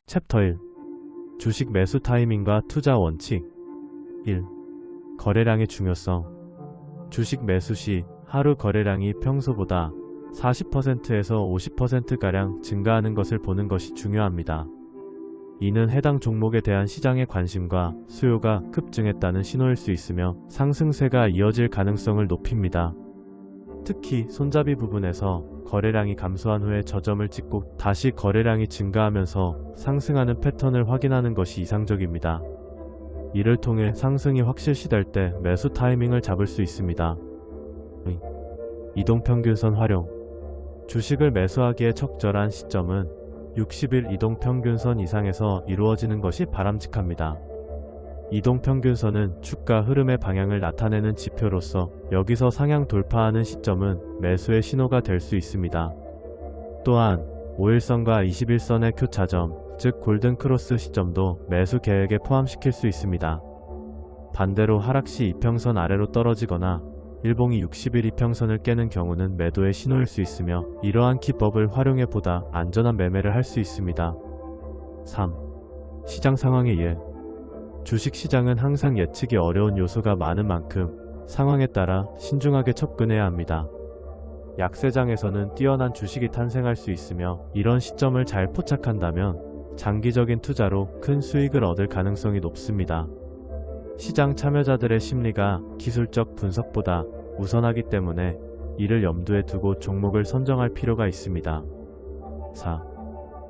챕터 1. 주식 매수 타이밍과 투자 원칙. 1. 거래량의 중요성. 주식 매수 시 하루 거래량이 평소보다 40%에서 50%가량 증가하는 것을 보는 것이 중요합니다. 이는 해당 종목에 대한 시장의 관심과 수요가 급증했다는 신호일 수 있으며 상승세가 이어질 가능성을 높입니다. 특히 손잡이 부분에서 거래량이 감소한 후에 저점을 찍고 다시 거래량이 증가하면서 상승하는 패턴을 확인하는 것이 이상적입니다. 이를 통해 상승이 확실시될 때 매수 타이밍을 잡을 수 있습니다. 이동평균선 활용. 주식을 매수하기에 적절한 시점은 60일 이동평균선 이상에서 이루어지는 것이 바람직합니다. 이동평균선은 주가 흐름의 방향을 나타내는 지표로서 여기서 상향 돌파하는 시점은 매수의 신호가 될 수 있습니다. 또한 5일선과 21선의 교차점, 즉 골든크로스 시점도 매수 계획에 포함시킬 수 있습니다. 반대로 하락시 이평선 아래로 떨어지거나 일봉이 60일 이평선을 깨는 경우는 매도의 신호일 수 있으며 이러한 기법을 활용해 보다 안전한 매매를 할 수 있습니다. 3. 시장 상황의 이해. 주식시장은 항상 예측이 어려운 요소가 많은 만큼 상황에 따라 신중하게 접근해야 합니다. 약세장에서는 뛰어난 주식이 탄생할 수 있으며 이런 시점을 잘 포착한다면 장기적인 투자로 큰 수익을 얻을 가능성이 높습니다. 시장 참여자들의 심리가 기술적 분석보다 우선하기 때문에 이를 염두에 두고 종목을 선정할 필요가 있습니다. 4.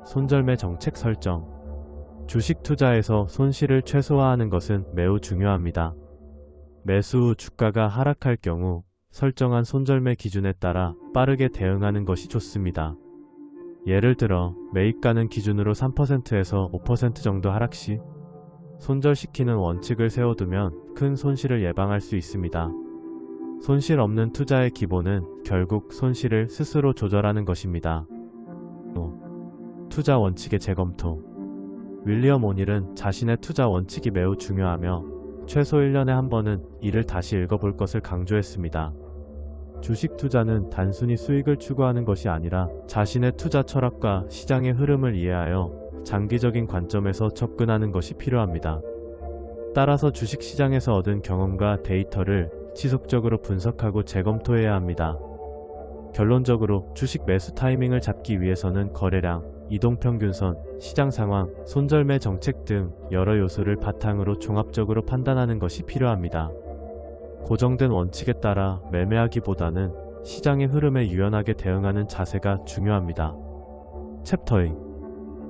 손절매 정책 설정. 주식 투자에서 손실을 최소화하는 것은 매우 중요합니다. 매수 후 주가가 하락할 경우 설정한 손절매 기준에 따라 빠르게 대응하는 것이 좋습니다. 예를 들어 매입가는 기준으로 3%에서 5% 정도 하락 시 손절시키는 원칙을 세워두면 큰 손실을 예방할 수 있습니다. 손실 없는 투자의 기본은 결국 손실을 스스로 조절하는 것입니다. 5. 투자 원칙의 재검토. 윌리엄 오닐은 자신의 투자 원칙이 매우 중요하며 최소 1년에 한 번은 이를 다시 읽어볼 것을 강조했습니다. 주식 투자는 단순히 수익을 추구하는 것이 아니라 자신의 투자 철학과 시장의 흐름을 이해하여 장기적인 관점에서 접근하는 것이 필요합니다. 따라서 주식시장에서 얻은 경험과 데이터를 지속적으로 분석하고 재검토해야 합니다. 결론적으로 주식 매수 타이밍을 잡기 위해서는 거래량, 이동평균선, 시장 상황, 손절매 정책 등 여러 요소를 바탕으로 종합적으로 판단하는 것이 필요합니다. 고정된 원칙에 따라 매매하기보다는 시장의 흐름에 유연하게 대응하는 자세가 중요합니다. 챕터 2.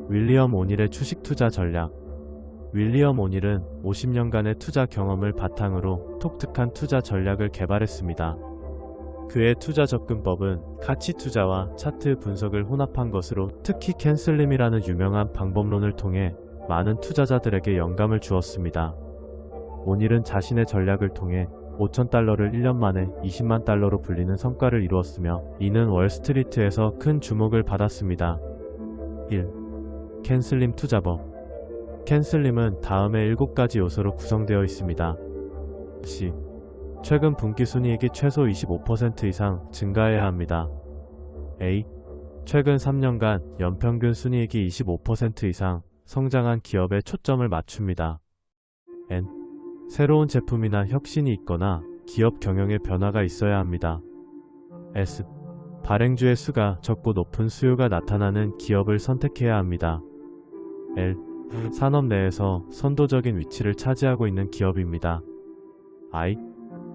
윌리엄 오닐의 주식 투자 전략. 윌리엄 오닐은 50년간의 투자 경험을 바탕으로 독특한 투자 전략을 개발했습니다. 그의 투자 접근법은 가치 투자와 차트 분석을 혼합한 것으로 특히 캔슬림이라는 유명한 방법론을 통해 많은 투자자들에게 영감을 주었습니다. 오닐은 자신의 전략을 통해 5,000달러를 1년 만에 20만 달러로 불리는 성과를 이루었으며 이는 월스트리트에서 큰 주목을 받았습니다. 1. 캔슬림 투자법. 캔슬림은 다음의 7가지 요소로 구성되어 있습니다. 시. 최근 분기순이익이 최소 25% 이상 증가해야 합니다. A. 최근 3년간 연평균 순이익이 25% 이상 성장한 기업에 초점을 맞춥니다. N. 새로운 제품이나 혁신이 있거나 기업 경영에 변화가 있어야 합니다. S. 발행주의 수가 적고 높은 수요가 나타나는 기업을 선택해야 합니다. L. 산업 내에서 선도적인 위치를 차지하고 있는 기업입니다. I.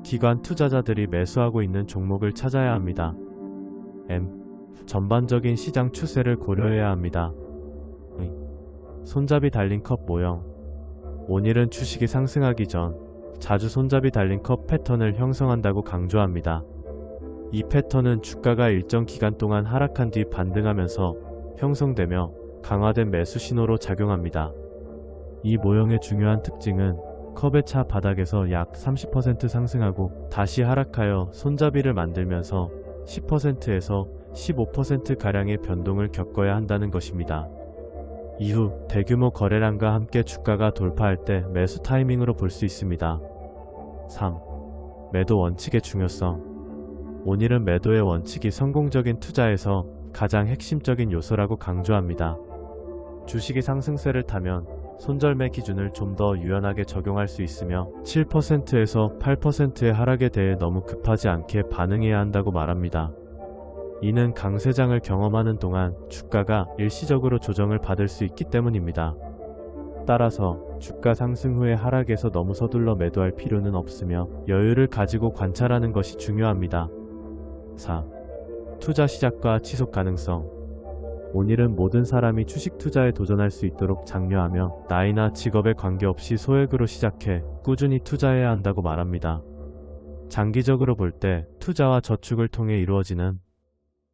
기관 투자자들이 매수하고 있는 종목을 찾아야 합니다. M. 전반적인 시장 추세를 고려해야 합니다. 손잡이 달린 컵 모형. 오닐은 주식이 상승하기 전 자주 손잡이 달린 컵 패턴을 형성한다고 강조합니다. 이 패턴은 주가가 일정 기간 동안 하락한 뒤 반등하면서 형성되며 강화된 매수 신호로 작용합니다. 이 모형의 중요한 특징은 컵의 차 바닥에서 약 30% 상승하고 다시 하락하여 손잡이를 만들면서 10%에서 15%가량의 변동을 겪어야 한다는 것입니다. 이후 대규모 거래량과 함께 주가가 돌파할 때 매수 타이밍으로 볼 수 있습니다. 3. 매도 원칙의 중요성. 오닐은 매도의 원칙이 성공적인 투자에서 가장 핵심적인 요소라고 강조합니다. 주식이 상승세를 타면 손절매 기준을 좀 더 유연하게 적용할 수 있으며 7%에서 8%의 하락에 대해 너무 급하지 않게 반응해야 한다고 말합니다. 이는 강세장을 경험하는 동안 주가가 일시적으로 조정을 받을 수 있기 때문입니다. 따라서 주가 상승 후의 하락에서 너무 서둘러 매도할 필요는 없으며 여유를 가지고 관찰하는 것이 중요합니다. 4. 투자 시작과 지속 가능성. 오늘은 모든 사람이 주식 투자에 도전할 수 있도록 장려하며 나이나 직업에 관계없이 소액으로 시작해 꾸준히 투자해야 한다고 말합니다. 장기적으로 볼 때 투자와 저축을 통해 이루어지는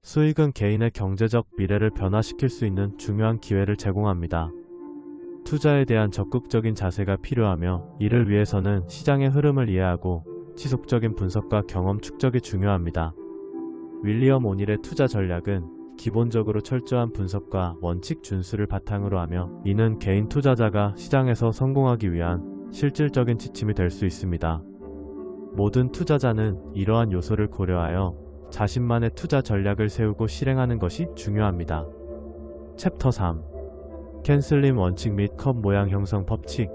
수익은 개인의 경제적 미래를 변화시킬 수 있는 중요한 기회를 제공합니다. 투자에 대한 적극적인 자세가 필요하며 이를 위해서는 시장의 흐름을 이해하고 지속적인 분석과 경험 축적이 중요합니다. 윌리엄 오닐의 투자 전략은 기본적으로 철저한 분석과 원칙 준수를 바탕으로 하며 이는 개인 투자자가 시장에서 성공하기 위한 실질적인 지침이 될 수 있습니다. 모든 투자자는 이러한 요소를 고려하여 자신만의 투자 전략을 세우고 실행하는 것이 중요합니다. 챕터 3. 캔슬림 원칙 및 컵 모양 형성 법칙.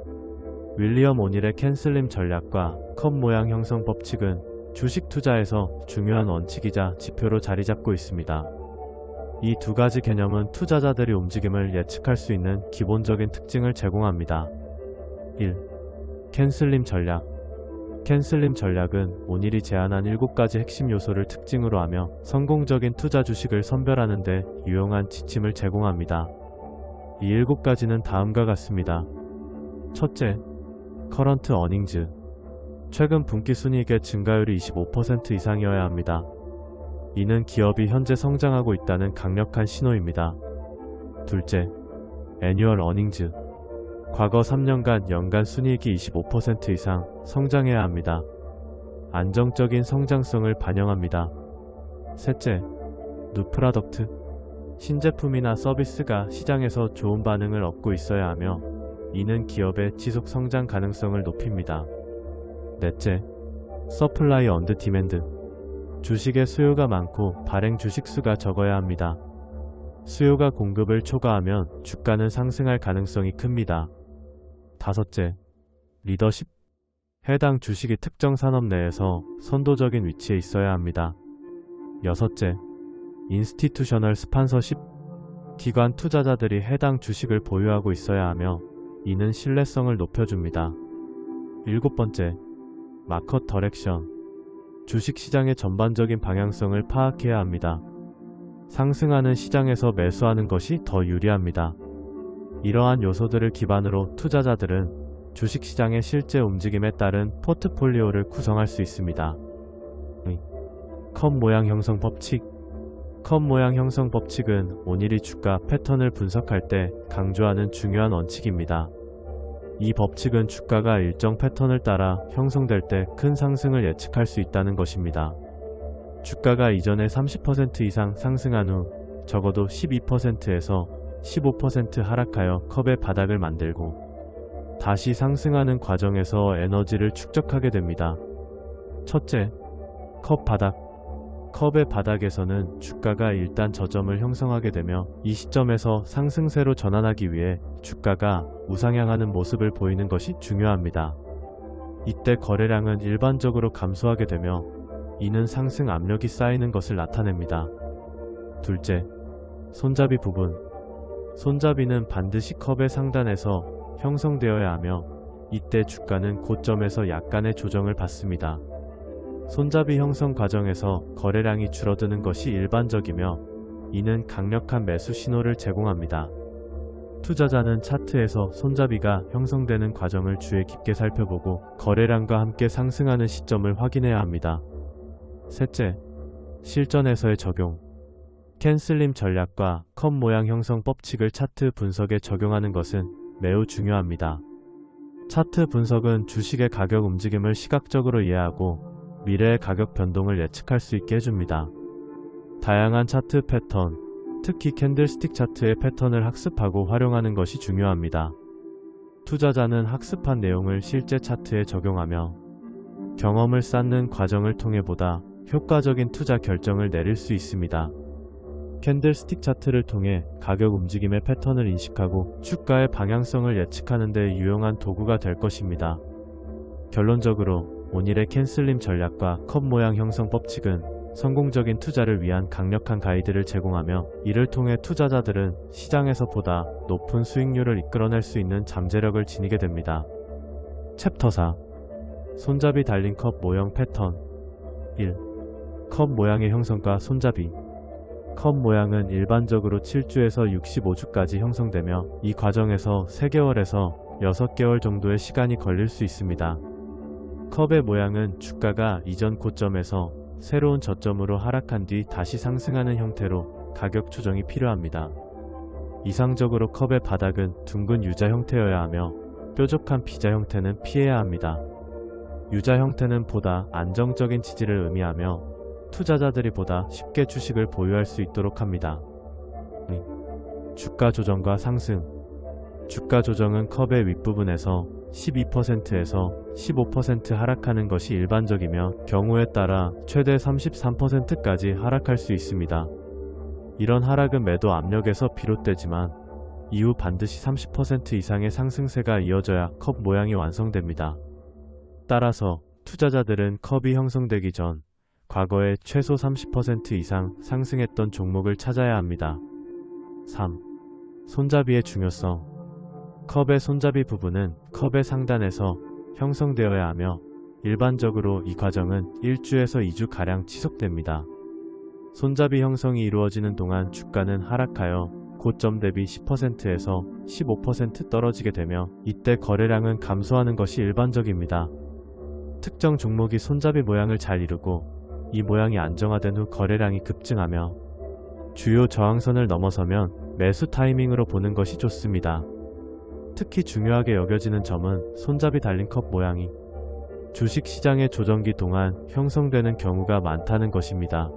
윌리엄 오닐의 캔슬림 전략과 컵 모양 형성 법칙은 주식 투자에서 중요한 원칙이자 지표로 자리 잡고 있습니다. 이 두 가지 개념은 투자자들의 움직임을 예측할 수 있는 기본적인 특징을 제공합니다. 1. 캔슬림 전략. 캔슬림 전략은 오닐이 제안한 7가지 핵심 요소를 특징으로 하며 성공적인 투자 주식을 선별하는 데 유용한 지침을 제공합니다. 이 7가지는 다음과 같습니다. 첫째, 커런트 어닝즈. 최근 분기 순이익의 증가율이 25% 이상이어야 합니다. 이는 기업이 현재 성장하고 있다는 강력한 신호입니다. 둘째, 애뉴얼 어닝즈. 과거 3년간 연간 순이익이 25% 이상 성장해야 합니다. 안정적인 성장성을 반영합니다. 셋째, 뉴 프로덕트. 신제품이나 서비스가 시장에서 좋은 반응을 얻고 있어야 하며 이는 기업의 지속 성장 가능성을 높입니다. 넷째, 서플라이 언드 디맨드. 주식의 수요가 많고 발행 주식 수가 적어야 합니다. 수요가 공급을 초과하면 주가는 상승할 가능성이 큽니다. 다섯째, 리더십. 해당 주식이 특정 산업 내에서 선도적인 위치에 있어야 합니다. 여섯째, 인스티튜셔널 스판서십. 기관 투자자들이 해당 주식을 보유하고 있어야 하며 이는 신뢰성을 높여줍니다. 일곱 번째, 마켓 더렉션. 주식시장의 전반적인 방향성을 파악해야 합니다. 상승하는 시장에서 매수하는 것이 더 유리합니다. 이러한 요소들을 기반으로 투자자들은 주식시장의 실제 움직임에 따른 포트폴리오를 구성할 수 있습니다. 컵 모양 형성 법칙. 컵 모양 형성 법칙은 오닐이 주가 패턴을 분석할 때 강조하는 중요한 원칙입니다. 이 법칙은 주가가 일정 패턴을 따라 형성될 때 큰 상승을 예측할 수 있다는 것입니다. 주가가 이전에 30% 이상 상승한 후 적어도 12%에서 15% 하락하여 컵의 바닥을 만들고 다시 상승하는 과정에서 에너지를 축적하게 됩니다. 첫째, 컵 바닥. 컵의 바닥에서는 주가가 일단 저점을 형성하게 되며 이 시점에서 상승세로 전환하기 위해 주가가 우상향하는 모습을 보이는 것이 중요합니다. 이때 거래량은 일반적으로 감소하게 되며 이는 상승 압력이 쌓이는 것을 나타냅니다. 둘째, 손잡이 부분. 손잡이는 반드시 컵의 상단에서 형성되어야 하며 이때 주가는 고점에서 약간의 조정을 받습니다. 손잡이 형성 과정에서 거래량이 줄어드는 것이 일반적이며 이는 강력한 매수 신호를 제공합니다. 투자자는 차트에서 손잡이가 형성되는 과정을 주의 깊게 살펴보고 거래량과 함께 상승하는 시점을 확인해야 합니다. 셋째, 실전에서의 적용. 캔슬림 전략과 컵 모양 형성 법칙을 차트 분석에 적용하는 것은 매우 중요합니다. 차트 분석은 주식의 가격 움직임을 시각적으로 이해하고 미래의 가격 변동을 예측할 수 있게 해줍니다. 다양한 차트 패턴, 특히 캔들스틱 차트의 패턴을 학습하고 활용하는 것이 중요합니다. 투자자는 학습한 내용을 실제 차트에 적용하며 경험을 쌓는 과정을 통해 보다 효과적인 투자 결정을 내릴 수 있습니다. 캔들스틱 차트를 통해 가격 움직임의 패턴을 인식하고 주가의 방향성을 예측하는 데 유용한 도구가 될 것입니다. 결론적으로 오늘의 캔슬림 전략과 컵 모양 형성 법칙은 성공적인 투자를 위한 강력한 가이드를 제공하며, 이를 통해 투자자들은 시장에서 보다 높은 수익률을 이끌어낼 수 있는 잠재력을 지니게 됩니다. 챕터 4. 손잡이 달린 컵 모형 패턴. 1. 컵 모양의 형성과 손잡이. 컵 모양은 일반적으로 7주에서 65주까지 형성되며, 이 과정에서 3개월에서 6개월 정도의 시간이 걸릴 수 있습니다. 컵의 모양은 주가가 이전 고점에서 새로운 저점으로 하락한 뒤 다시 상승하는 형태로 가격 조정이 필요합니다. 이상적으로 컵의 바닥은 둥근 U자 형태여야 하며, 뾰족한 B자 형태는 피해야 합니다. U자 형태는 보다 안정적인 지지를 의미하며 투자자들이 보다 쉽게 주식을 보유할 수 있도록 합니다. 주가 조정과 상승. 주가 조정은 컵의 윗부분에서 12%에서 15% 하락하는 것이 일반적이며, 경우에 따라 최대 33%까지 하락할 수 있습니다. 이런 하락은 매도 압력에서 비롯되지만 이후 반드시 30% 이상의 상승세가 이어져야 컵 모양이 완성됩니다. 따라서 투자자들은 컵이 형성되기 전 과거에 최소 30% 이상 상승했던 종목을 찾아야 합니다. 3. 손잡이의 중요성. 컵의 손잡이 부분은 컵의 상단에서 형성되어야 하며, 일반적으로 이 과정은 1주에서 2주가량 지속됩니다. 손잡이 형성이 이루어지는 동안 주가는 하락하여 고점 대비 10%에서 15% 떨어지게 되며, 이때 거래량은 감소하는 것이 일반적입니다. 특정 종목이 손잡이 모양을 잘 이루고 이 모양이 안정화된 후 거래량이 급증하며 주요 저항선을 넘어서면 매수 타이밍으로 보는 것이 좋습니다. 특히 중요하게 여겨지는 점은 손잡이 달린 컵 모양이 주식시장의 조정기 동안 형성되는 경우가 많다는 것입니다.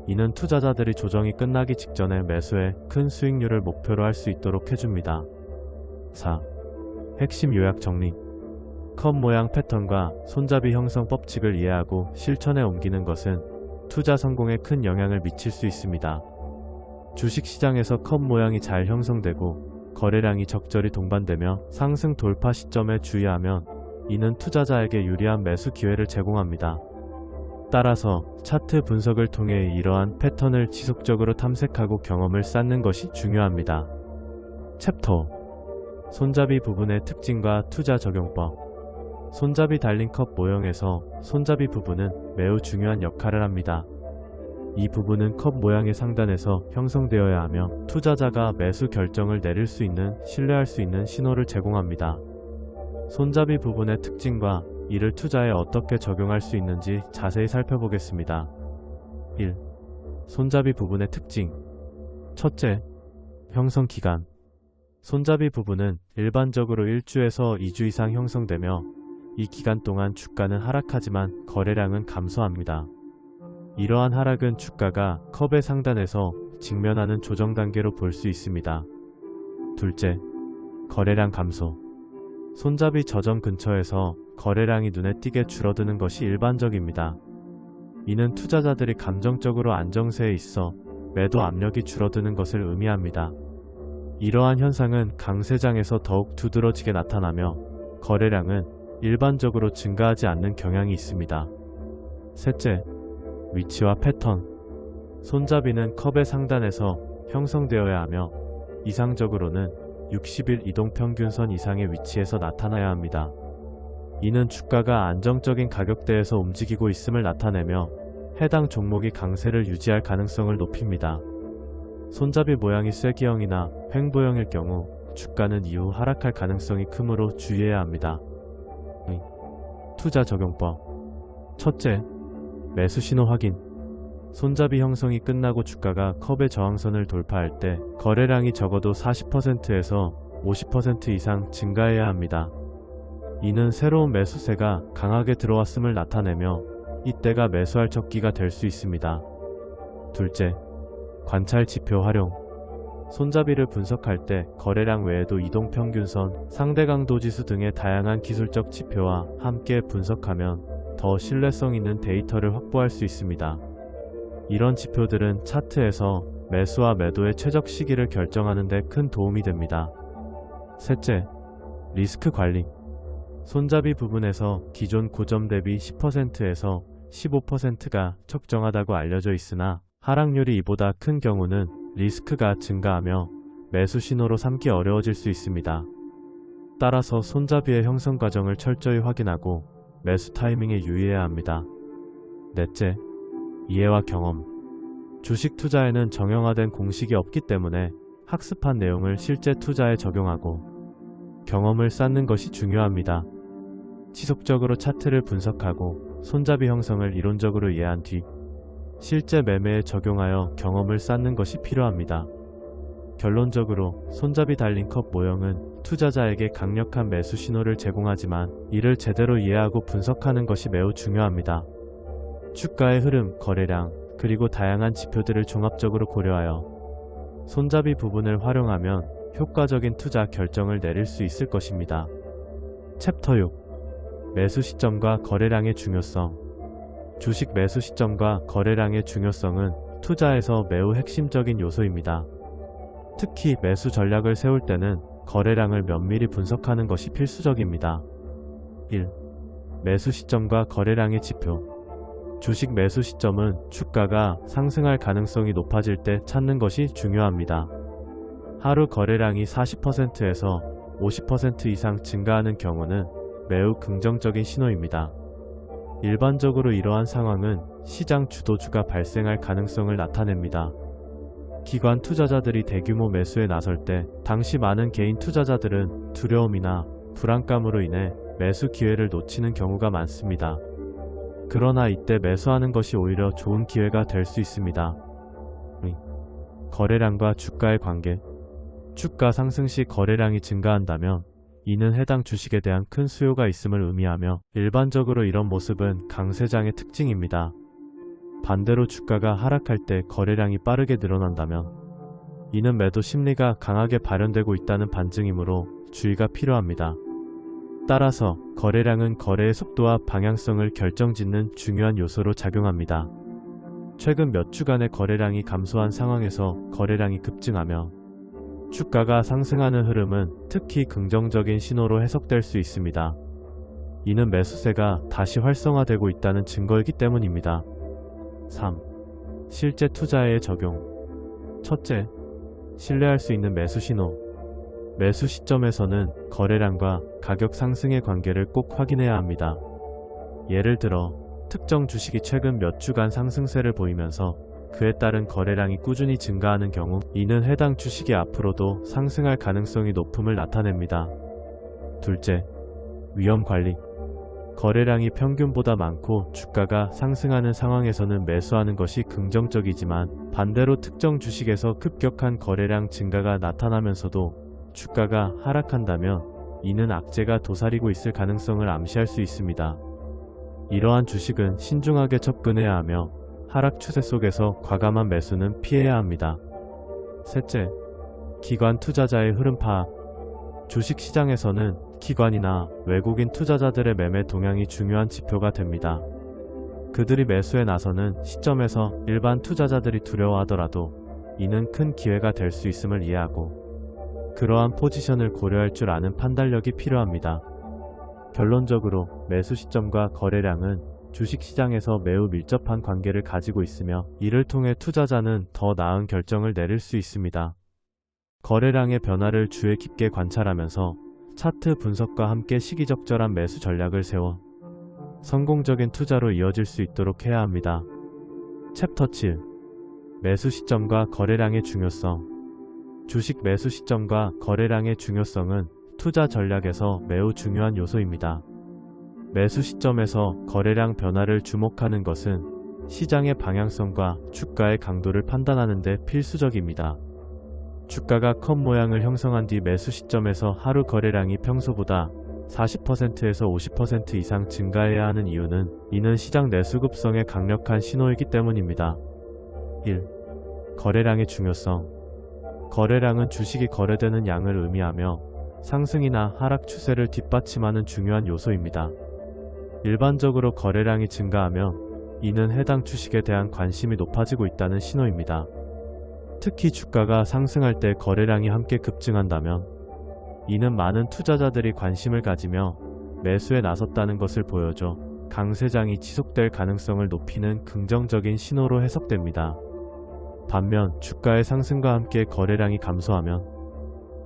이는 투자자들이 조정이 끝나기 직전에 매수해 큰 수익률을 목표로 할 수 있도록 해줍니다. 4. 핵심 요약 정리. 컵 모양 패턴과 손잡이 형성 법칙을 이해하고 실천에 옮기는 것은 투자 성공에 큰 영향을 미칠 수 있습니다. 주식시장에서 컵 모양이 잘 형성되고 거래량이 적절히 동반되며 상승 돌파 시점에 주의하면 이는 투자자에게 유리한 매수 기회를 제공합니다. 따라서 차트 분석을 통해 이러한 패턴을 지속적으로 탐색하고 경험을 쌓는 것이 중요합니다. 챕터. 손잡이 부분의 특징과 투자 적용법. 손잡이 달린 컵 모형에서 손잡이 부분은 매우 중요한 역할을 합니다. 이 부분은 컵 모양의 상단에서 형성되어야 하며 투자자가 매수 결정을 내릴 수 있는, 신뢰할 수 있는 신호를 제공합니다. 손잡이 부분의 특징과 이를 투자에 어떻게 적용할 수 있는지 자세히 살펴보겠습니다. 1. 손잡이 부분의 특징. 첫째, 형성 기간. 손잡이 부분은 일반적으로 1주에서 2주 이상 형성되며 이 기간 동안 주가는 하락하지만 거래량은 감소합니다. 이러한 하락은 주가가 컵의 상단에서 직면하는 조정 단계로 볼 수 있습니다. 둘째, 거래량 감소. 손잡이 저점 근처에서 거래량이 눈에 띄게 줄어드는 것이 일반적입니다. 이는 투자자들이 감정적으로 안정세에 있어 매도 압력이 줄어드는 것을 의미합니다. 이러한 현상은 강세장에서 더욱 두드러지게 나타나며 거래량은 일반적으로 증가하지 않는 경향이 있습니다. 셋째, 위치와 패턴. 손잡이는 컵의 상단에서 형성되어야 하며 이상적으로는 60일 이동평균선 이상의 위치에서 나타나야 합니다. 이는 주가가 안정적인 가격대에서 움직이고 있음을 나타내며 해당 종목이 강세를 유지할 가능성을 높입니다. 손잡이 모양이 쐐기형이나 횡보형일 경우 주가는 이후 하락할 가능성이 크므로 주의해야 합니다. 투자 적용법. 첫째, 매수 신호 확인. 손잡이 형성이 끝나고 주가가 컵의 저항선을 돌파할 때 거래량이 적어도 40%에서 50% 이상 증가해야 합니다. 이는 새로운 매수세가 강하게 들어왔음을 나타내며 이때가 매수할 적기가 될 수 있습니다. 둘째, 관찰 지표 활용. 손잡이를 분석할 때 거래량 외에도 이동평균선, 상대강도지수 등의 다양한 기술적 지표와 함께 분석하면 더 신뢰성 있는 데이터를 확보할 수 있습니다. 이런 지표들은 차트에서 매수와 매도의 최적 시기를 결정하는 데 큰 도움이 됩니다. 셋째, 리스크 관리. 손잡이 부분에서 기존 고점 대비 10%에서 15%가 적정하다고 알려져 있으나 하락률이 이보다 큰 경우는 리스크가 증가하며 매수 신호로 삼기 어려워질 수 있습니다. 따라서 손잡이의 형성 과정을 철저히 확인하고 매수 타이밍에 유의해야 합니다. 넷째, 이해와 경험. 주식 투자에는 정형화된 공식이 없기 때문에 학습한 내용을 실제 투자에 적용하고 경험을 쌓는 것이 중요합니다. 지속적으로 차트를 분석하고 손잡이 형성을 이론적으로 이해한 뒤 실제 매매에 적용하여 경험을 쌓는 것이 필요합니다. 결론적으로 손잡이 달린 컵 모형은 투자자에게 강력한 매수 신호를 제공하지만 이를 제대로 이해하고 분석하는 것이 매우 중요합니다. 주가의 흐름, 거래량, 그리고 다양한 지표들을 종합적으로 고려하여 손잡이 부분을 활용하면 효과적인 투자 결정을 내릴 수 있을 것입니다. 챕터 6. 매수 시점과 거래량의 중요성. 주식 매수 시점과 거래량의 중요성은 투자에서 매우 핵심적인 요소입니다. 특히 매수 전략을 세울 때는 거래량을 면밀히 분석하는 것이 필수적입니다. 1. 매수 시점과 거래량의 지표. 주식 매수 시점은 주가가 상승할 가능성이 높아질 때 찾는 것이 중요합니다. 하루 거래량이 40%에서 50% 이상 증가하는 경우는 매우 긍정적인 신호입니다. 일반적으로 이러한 상황은 시장 주도주가 발생할 가능성을 나타냅니다. 기관 투자자들이 대규모 매수에 나설 때 당시 많은 개인 투자자들은 두려움이나 불안감으로 인해 매수 기회를 놓치는 경우가 많습니다. 그러나 이때 매수하는 것이 오히려 좋은 기회가 될 수 있습니다. 거래량과 주가의 관계. 주가 상승 시 거래량이 증가한다면 이는 해당 주식에 대한 큰 수요가 있음을 의미하며 일반적으로 이런 모습은 강세장의 특징입니다. 반대로 주가가 하락할 때 거래량이 빠르게 늘어난다면 이는 매도 심리가 강하게 발현되고 있다는 반증이므로 주의가 필요합니다. 따라서 거래량은 거래의 속도와 방향성을 결정짓는 중요한 요소로 작용합니다. 최근 몇 주간의 거래량이 감소한 상황에서 거래량이 급증하며 주가가 상승하는 흐름은 특히 긍정적인 신호로 해석될 수 있습니다. 이는 매수세가 다시 활성화되고 있다는 증거이기 때문입니다. 3. 실제 투자에 적용. 첫째, 신뢰할 수 있는 매수 신호. 매수 시점에서는 거래량과 가격 상승의 관계를 꼭 확인해야 합니다. 예를 들어 특정 주식이 최근 몇 주간 상승세를 보이면서 그에 따른 거래량이 꾸준히 증가하는 경우 이는 해당 주식이 앞으로도 상승할 가능성이 높음을 나타냅니다. 둘째, 위험 관리. 거래량이 평균보다 많고 주가가 상승하는 상황에서는 매수하는 것이 긍정적이지만 반대로 특정 주식에서 급격한 거래량 증가가 나타나면서도 주가가 하락한다면 이는 악재가 도사리고 있을 가능성을 암시할 수 있습니다. 이러한 주식은 신중하게 접근해야 하며 하락 추세 속에서 과감한 매수는 피해야 합니다. 셋째, 기관 투자자의 흐름 파악. 주식시장에서는 기관이나 외국인 투자자들의 매매 동향이 중요한 지표가 됩니다. 그들이 매수에 나서는 시점에서 일반 투자자들이 두려워하더라도 이는 큰 기회가 될 수 있음을 이해하고 그러한 포지션을 고려할 줄 아는 판단력이 필요합니다. 결론적으로 매수 시점과 거래량은 주식시장에서 매우 밀접한 관계를 가지고 있으며 이를 통해 투자자는 더 나은 결정을 내릴 수 있습니다. 거래량의 변화를 주의 깊게 관찰하면서 차트 분석과 함께 시기적절한 매수 전략을 세워 성공적인 투자로 이어질 수 있도록 해야 합니다. 챕터 7. 매수 시점과 거래량의 중요성. 주식 매수 시점과 거래량의 중요성은 투자 전략에서 매우 중요한 요소입니다. 매수 시점에서 거래량 변화를 주목하는 것은 시장의 방향성과 주가의 강도를 판단하는 데 필수적입니다. 주가가 컵 모양을 형성한 뒤 매수 시점에서 하루 거래량이 평소보다 40%에서 50% 이상 증가해야 하는 이유는 이는 시장 내수급성의 강력한 신호이기 때문입니다. 1. 거래량의 중요성. 거래량은 주식이 거래되는 양을 의미하며 상승이나 하락 추세를 뒷받침하는 중요한 요소입니다. 일반적으로 거래량이 증가하면 이는 해당 주식에 대한 관심이 높아지고 있다는 신호입니다. 특히 주가가 상승할 때 거래량이 함께 급증한다면 이는 많은 투자자들이 관심을 가지며 매수에 나섰다는 것을 보여줘 강세장이 지속될 가능성을 높이는 긍정적인 신호로 해석됩니다. 반면 주가의 상승과 함께 거래량이 감소하면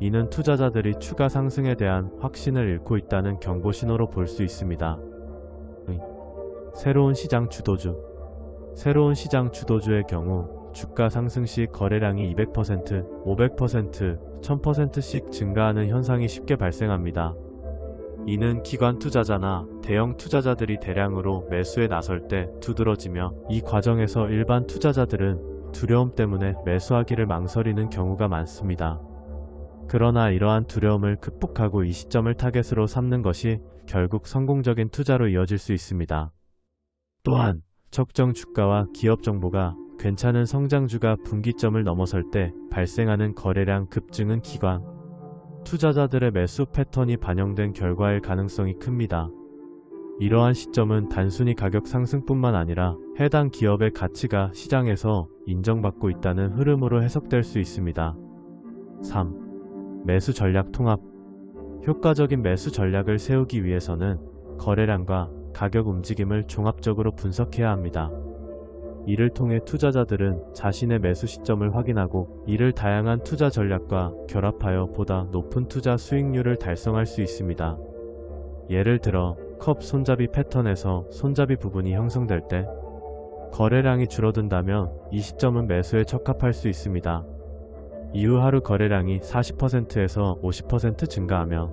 이는 투자자들이 추가 상승에 대한 확신을 잃고 있다는 경고 신호로 볼 수 있습니다. 새로운 시장 주도주. 새로운 시장 주도주의 경우 주가 상승 시 거래량이 200%, 500%, 1000%씩 증가하는 현상이 쉽게 발생합니다. 이는 기관 투자자나 대형 투자자들이 대량으로 매수에 나설 때 두드러지며 이 과정에서 일반 투자자들은 두려움 때문에 매수하기를 망설이는 경우가 많습니다. 그러나 이러한 두려움을 극복하고 이 시점을 타겟으로 삼는 것이 결국 성공적인 투자로 이어질 수 있습니다. 또한 적정 주가와 기업 정보가 괜찮은 성장주가 분기점을 넘어설 때 발생하는 거래량 급증은 기관 투자자들의 매수 패턴이 반영된 결과일 가능성이 큽니다. 이러한 시점은 단순히 가격 상승뿐만 아니라 해당 기업의 가치가 시장에서 인정받고 있다는 흐름으로 해석될 수 있습니다. 3. 매수 전략 통합. 효과적인 매수 전략을 세우기 위해서는 거래량과 가격 움직임을 종합적으로 분석해야 합니다. 이를 통해 투자자들은 자신의 매수 시점을 확인하고 이를 다양한 투자 전략과 결합하여 보다 높은 투자 수익률을 달성할 수 있습니다. 예를 들어 컵 손잡이 패턴에서 손잡이 부분이 형성될 때 거래량이 줄어든다면 이 시점은 매수에 적합할 수 있습니다. 이후 하루 거래량이 40%에서 50% 증가하며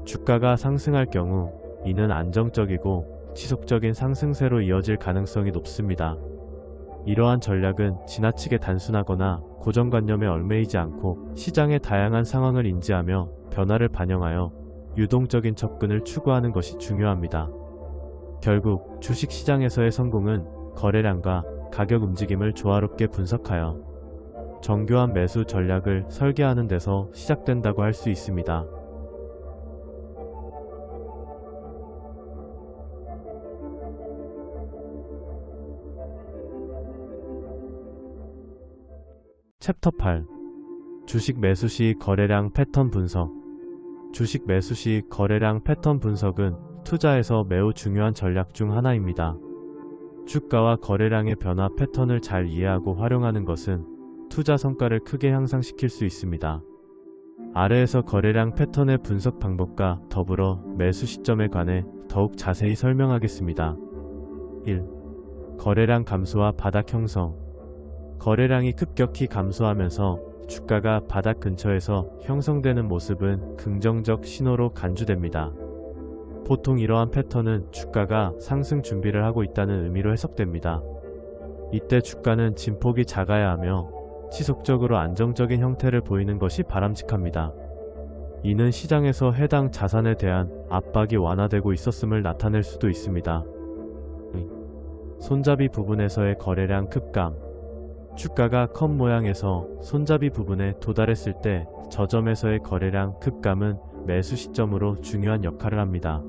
주가가 상승할 경우 이는 안정적이고 지속적인 상승세로 이어질 가능성이 높습니다. 이러한 전략은 지나치게 단순하거나 고정관념에 얽매이지 않고 시장의 다양한 상황을 인지하며 변화를 반영하여 유동적인 접근을 추구하는 것이 중요합니다. 결국 주식시장에서의 성공은 거래량과 가격 움직임을 조화롭게 분석하여 정교한 매수 전략을 설계하는 데서 시작된다고 할 수 있습니다. 챕터 8. 주식 매수 시 거래량 패턴 분석. 주식 매수 시 거래량 패턴 분석은 투자에서 매우 중요한 전략 중 하나입니다. 주가와 거래량의 변화 패턴을 잘 이해하고 활용하는 것은 투자 성과를 크게 향상시킬 수 있습니다. 아래에서 거래량 패턴의 분석 방법과 더불어 매수 시점에 관해 더욱 자세히 설명하겠습니다. 1. 거래량 감소와 바닥 형성. 거래량이 급격히 감소하면서 주가가 바닥 근처에서 형성되는 모습은 긍정적 신호로 간주됩니다. 보통 이러한 패턴은 주가가 상승 준비를 하고 있다는 의미로 해석됩니다. 이때 주가는 진폭이 작아야 하며 지속적으로 안정적인 형태를 보이는 것이 바람직합니다. 이는 시장에서 해당 자산에 대한 압박이 완화되고 있었음을 나타낼 수도 있습니다. 손잡이 부분에서의 거래량 급감. 주가가 컵 모양에서 손잡이 부분에 도달했을 때 저점에서의 거래량 급감은 매수 시점으로 중요한 역할을 합니다.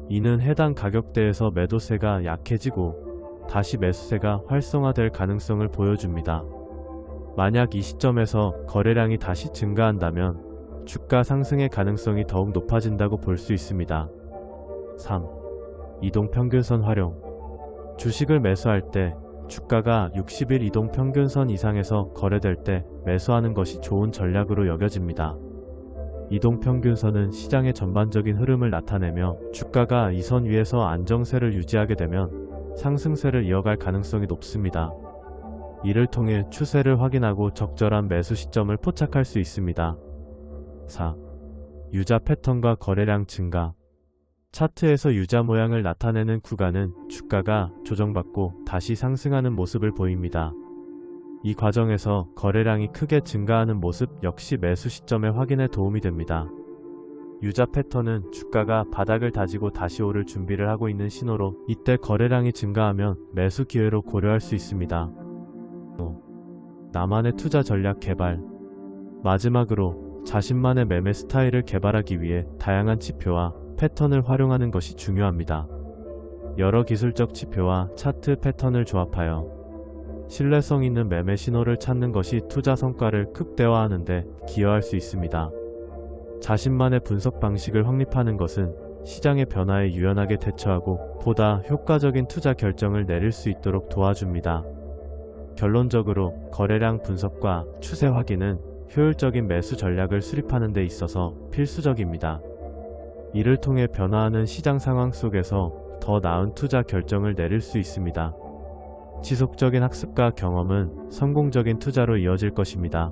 이는 해당 가격대에서 매도세가 약해지고 다시 매수세가 활성화될 가능성을 보여줍니다. 만약 이 시점에서 거래량이 다시 증가한다면 주가 상승의 가능성이 더욱 높아진다고 볼 수 있습니다. 3. 이동평균선 활용. 주식을 매수할 때 주가가 60일 이동평균선 이상에서 거래될 때 매수하는 것이 좋은 전략으로 여겨집니다. 이동평균선은 시장의 전반적인 흐름을 나타내며 주가가 이 선 위에서 안정세를 유지하게 되면 상승세를 이어갈 가능성이 높습니다. 이를 통해 추세를 확인하고 적절한 매수 시점을 포착할 수 있습니다. 4. 유자 패턴과 거래량 증가. 차트에서 유자 모양을 나타내는 구간은 주가가 조정받고 다시 상승하는 모습을 보입니다. 이 과정에서 거래량이 크게 증가하는 모습 역시 매수 시점의 확인에 도움이 됩니다. 유자 패턴은 주가가 바닥을 다지고 다시 오를 준비를 하고 있는 신호로 이때 거래량이 증가하면 매수 기회로 고려할 수 있습니다. 나만의 투자 전략 개발. 마지막으로 자신만의 매매 스타일을 개발하기 위해 다양한 지표와 패턴을 활용하는 것이 중요합니다. 여러 기술적 지표와 차트 패턴을 조합하여 신뢰성 있는 매매 신호를 찾는 것이 투자 성과를 극대화하는 데 기여할 수 있습니다. 자신만의 분석 방식을 확립하는 것은 시장의 변화에 유연하게 대처하고 보다 효과적인 투자 결정을 내릴 수 있도록 도와줍니다. 결론적으로 거래량 분석과 추세 확인은 효율적인 매수 전략을 수립하는 데 있어서 필수적입니다. 이를 통해 변화하는 시장 상황 속에서 더 나은 투자 결정을 내릴 수 있습니다. 지속적인 학습과 경험은 성공적인 투자로 이어질 것입니다.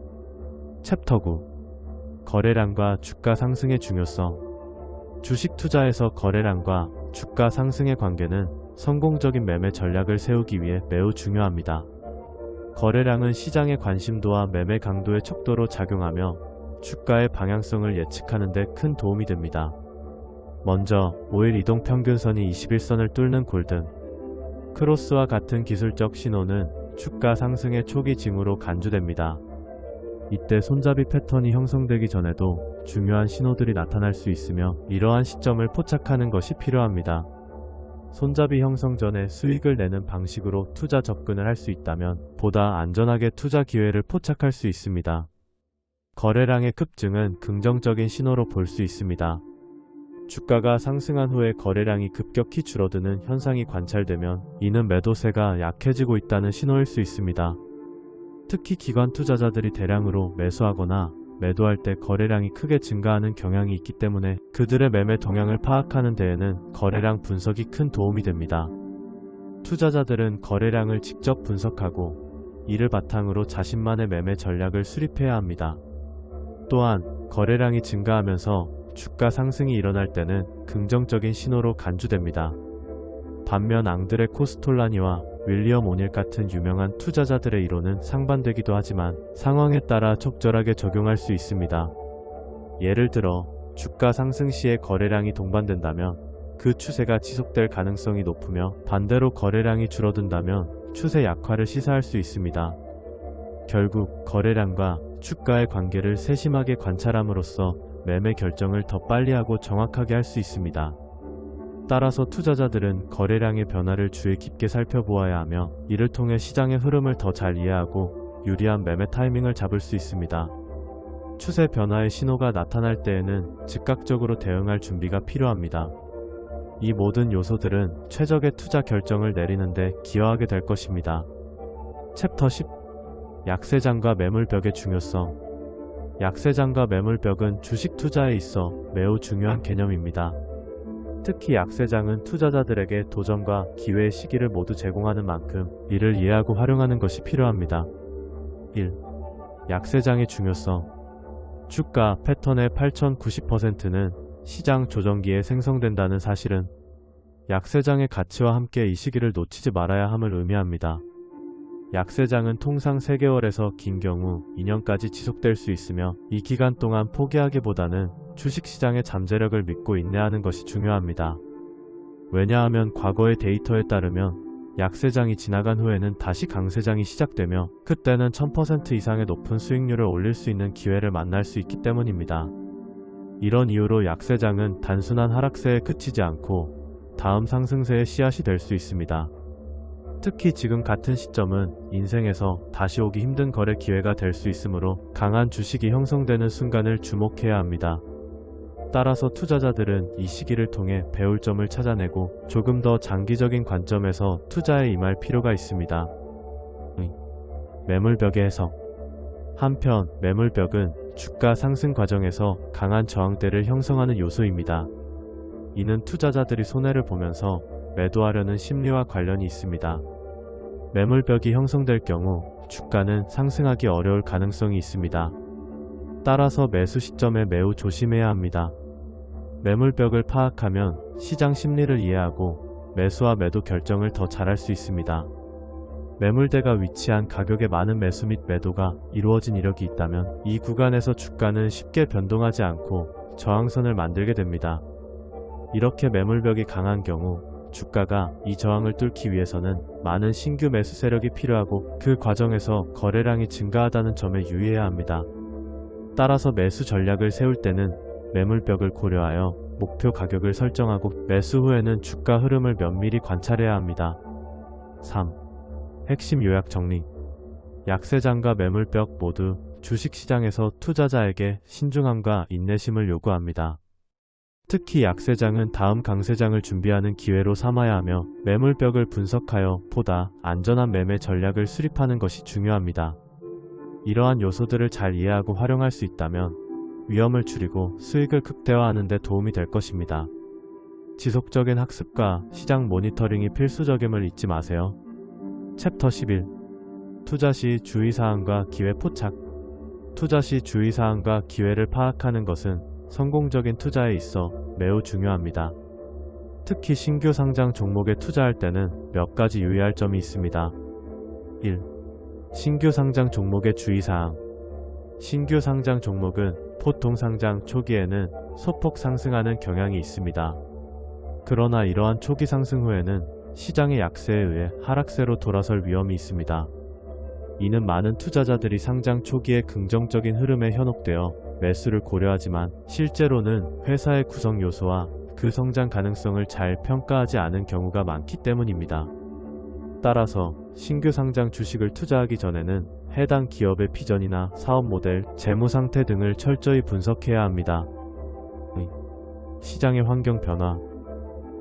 챕터 9. 거래량과 주가 상승의 중요성. 주식 투자에서 거래량과 주가 상승의 관계는 성공적인 매매 전략을 세우기 위해 매우 중요합니다. 거래량은 시장의 관심도와 매매 강도의 척도로 작용하며 주가의 방향성을 예측하는 데 큰 도움이 됩니다. 먼저 5일 이동평균선이 21선을 뚫는 골든 크로스와 같은 기술적 신호는 주가 상승의 초기 징후로 간주됩니다. 이때 손잡이 패턴이 형성되기 전에도 중요한 신호들이 나타날 수 있으며 이러한 시점을 포착하는 것이 필요합니다. 손잡이 형성 전에 수익을 내는 방식으로 투자 접근을 할 수 있다면 보다 안전하게 투자 기회를 포착할 수 있습니다. 거래량의 급증은 긍정적인 신호로 볼 수 있습니다. 주가가 상승한 후에 거래량이 급격히 줄어드는 현상이 관찰되면 이는 매도세가 약해지고 있다는 신호일 수 있습니다. 특히 기관 투자자들이 대량으로 매수하거나 매도할 때 거래량이 크게 증가하는 경향이 있기 때문에 그들의 매매 동향을 파악하는 데에는 거래량 분석이 큰 도움이 됩니다. 투자자들은 거래량을 직접 분석하고 이를 바탕으로 자신만의 매매 전략을 수립해야 합니다. 또한 거래량이 증가하면서 주가 상승이 일어날 때는 긍정적인 신호로 간주됩니다. 반면 앙드레 코스톨라니와 윌리엄 오닐 같은 유명한 투자자들의 이론은 상반되기도 하지만 상황에 따라 적절하게 적용할 수 있습니다. 예를 들어 주가 상승 시에 거래량이 동반된다면 그 추세가 지속될 가능성이 높으며 반대로 거래량이 줄어든다면 추세 약화를 시사할 수 있습니다. 결국 거래량과 주가의 관계를 세심하게 관찰함으로써 매매 결정을 더 빨리 하고 정확하게 할 수 있습니다. 따라서 투자자들은 거래량의 변화를 주의 깊게 살펴보아야 하며 이를 통해 시장의 흐름을 더 잘 이해하고 유리한 매매 타이밍을 잡을 수 있습니다. 추세 변화의 신호가 나타날 때에는 즉각적으로 대응할 준비가 필요합니다. 이 모든 요소들은 최적의 투자 결정을 내리는 데 기여하게 될 것입니다. 챕터 10. 약세장과 매물벽의 중요성. 약세장과 매물벽은 주식 투자에 있어 매우 중요한 개념입니다. 특히 약세장은 투자자들에게 도전과 기회의 시기를 모두 제공하는 만큼 이를 이해하고 활용하는 것이 필요합니다. 1. 약세장의 중요성. 주가 패턴의 8,090%는 시장 조정기에 생성된다는 사실은 약세장의 가치와 함께 이 시기를 놓치지 말아야 함을 의미합니다. 약세장은 통상 3개월에서 긴 경우 2년까지 지속될 수 있으며 이 기간 동안 포기하기보다는 주식시장의 잠재력을 믿고 인내하는 것이 중요합니다. 왜냐하면 과거의 데이터에 따르면 약세장이 지나간 후에는 다시 강세장이 시작되며 그때는 1000% 이상의 높은 수익률을 올릴 수 있는 기회를 만날 수 있기 때문입니다. 이런 이유로 약세장은 단순한 하락세에 그치지 않고 다음 상승세의 씨앗이 될 수 있습니다. 특히 지금 같은 시점은 인생에서 다시 오기 힘든 거래 기회가 될 수 있으므로 강한 주식이 형성되는 순간을 주목해야 합니다. 따라서 투자자들은 이 시기를 통해 배울 점을 찾아내고 조금 더 장기적인 관점에서 투자에 임할 필요가 있습니다. 매물벽의 해석. 한편 매물벽은 주가 상승 과정에서 강한 저항대를 형성하는 요소입니다. 이는 투자자들이 손해를 보면서 매도하려는 심리와 관련이 있습니다. 매물벽이 형성될 경우 주가는 상승하기 어려울 가능성이 있습니다. 따라서 매수 시점에 매우 조심해야 합니다. 매물벽을 파악하면 시장 심리를 이해하고 매수와 매도 결정을 더 잘할 수 있습니다. 매물대가 위치한 가격에 많은 매수 및 매도가 이루어진 이력이 있다면 이 구간에서 주가는 쉽게 변동하지 않고 저항선을 만들게 됩니다. 이렇게 매물벽이 강한 경우 주가가 이 저항을 뚫기 위해서는 많은 신규 매수 세력이 필요하고 그 과정에서 거래량이 증가하다는 점에 유의해야 합니다. 따라서 매수 전략을 세울 때는 매물벽을 고려하여 목표 가격을 설정하고 매수 후에는 주가 흐름을 면밀히 관찰해야 합니다. 3. 핵심 요약 정리. 약세장과 매물벽 모두 주식시장에서 투자자에게 신중함과 인내심을 요구합니다. 특히 약세장은 다음 강세장을 준비하는 기회로 삼아야 하며 매물벽을 분석하여 보다 안전한 매매 전략을 수립하는 것이 중요합니다. 이러한 요소들을 잘 이해하고 활용할 수 있다면 위험을 줄이고 수익을 극대화하는 데 도움이 될 것입니다. 지속적인 학습과 시장 모니터링이 필수적임을 잊지 마세요. 챕터 11. 투자 시 주의사항과 기회 포착. 투자 시 주의사항과 기회를 파악하는 것은 성공적인 투자에 있어 매우 중요합니다. 특히 신규 상장 종목에 투자할 때는 몇 가지 유의할 점이 있습니다. 1. 신규 상장 종목의 주의사항. 신규 상장 종목은 보통 상장 초기에는 소폭 상승하는 경향이 있습니다. 그러나 이러한 초기 상승 후에는 시장의 약세에 의해 하락세로 돌아설 위험이 있습니다. 이는 많은 투자자들이 상장 초기에 긍정적인 흐름에 현혹되어 매수를 고려하지만 실제로는 회사의 구성 요소와 그 성장 가능성을 잘 평가하지 않은 경우가 많기 때문입니다. 따라서 신규 상장 주식을 투자하기 전에는 해당 기업의 비전이나 사업 모델, 재무 상태 등을 철저히 분석해야 합니다. 시장의 환경 변화.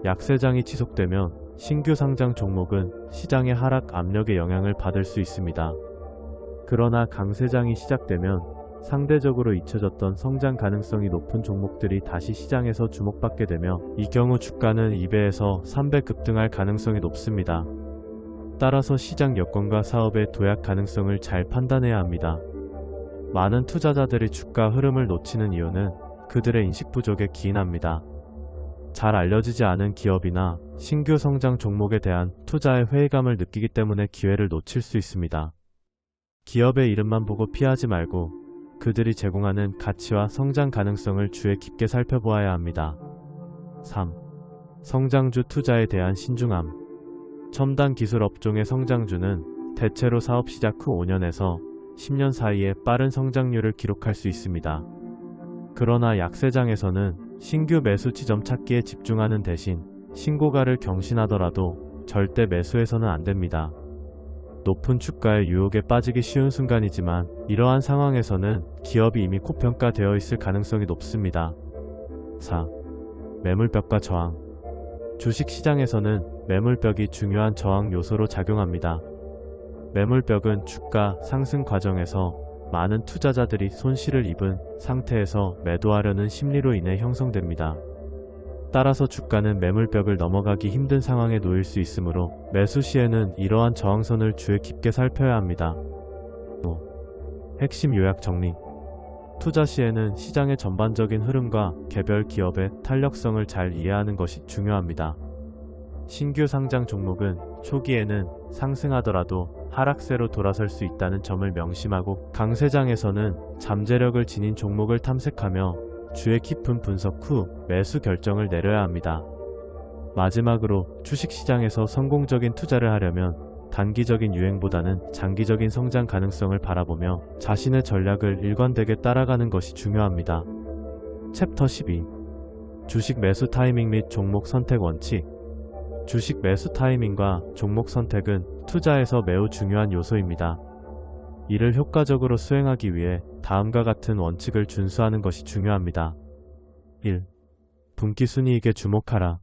약세장이 지속되면 신규 상장 종목은 시장의 하락 압력에 영향을 받을 수 있습니다. 그러나 강세장이 시작되면 상대적으로 잊혀졌던 성장 가능성이 높은 종목들이 다시 시장에서 주목받게 되며 이 경우 주가는 2배에서 3배 급등할 가능성이 높습니다. 따라서 시장 여건과 사업의 도약 가능성을 잘 판단해야 합니다. 많은 투자자들이 주가 흐름을 놓치는 이유는 그들의 인식 부족에 기인합니다. 잘 알려지지 않은 기업이나 신규 성장 종목에 대한 투자의 회의감을 느끼기 때문에 기회를 놓칠 수 있습니다. 기업의 이름만 보고 피하지 말고 그들이 제공하는 가치와 성장 가능성을 주의 깊게 살펴보아야 합니다. 3. 성장주 투자에 대한 신중함. 첨단 기술 업종의 성장주는 대체로 사업 시작 후 5년에서 10년 사이에 빠른 성장률을 기록할 수 있습니다. 그러나 약세장에서는 신규 매수 지점 찾기에 집중하는 대신 신고가를 경신하더라도 절대 매수해서는 안 됩니다. 높은 주가의 유혹에 빠지기 쉬운 순간이지만 이러한 상황에서는 기업이 이미 고평가되어 있을 가능성이 높습니다. 4. 매물벽과 저항. 주식시장에서는 매물벽이 중요한 저항 요소로 작용합니다. 매물벽은 주가 상승 과정에서 많은 투자자들이 손실을 입은 상태에서 매도하려는 심리로 인해 형성됩니다. 따라서 주가는 매물벽을 넘어가기 힘든 상황에 놓일 수 있으므로 매수 시에는 이러한 저항선을 주의 깊게 살펴야 합니다. 5. 핵심 요약 정리. 투자 시에는 시장의 전반적인 흐름과 개별 기업의 탄력성을 잘 이해하는 것이 중요합니다. 신규 상장 종목은 초기에는 상승하더라도 하락세로 돌아설 수 있다는 점을 명심하고 강세장에서는 잠재력을 지닌 종목을 탐색하며 주의 깊은 분석 후 매수 결정을 내려야 합니다. 마지막으로 주식시장에서 성공적인 투자를 하려면 단기적인 유행보다는 장기적인 성장 가능성을 바라보며 자신의 전략을 일관되게 따라가는 것이 중요합니다. 챕터 12. 주식 매수 타이밍 및 종목 선택 원칙. 주식 매수 타이밍과 종목 선택은 투자에서 매우 중요한 요소입니다. 이를 효과적으로 수행하기 위해 다음과 같은 원칙을 준수하는 것이 중요합니다. 1. 분기순이익에 주목하라.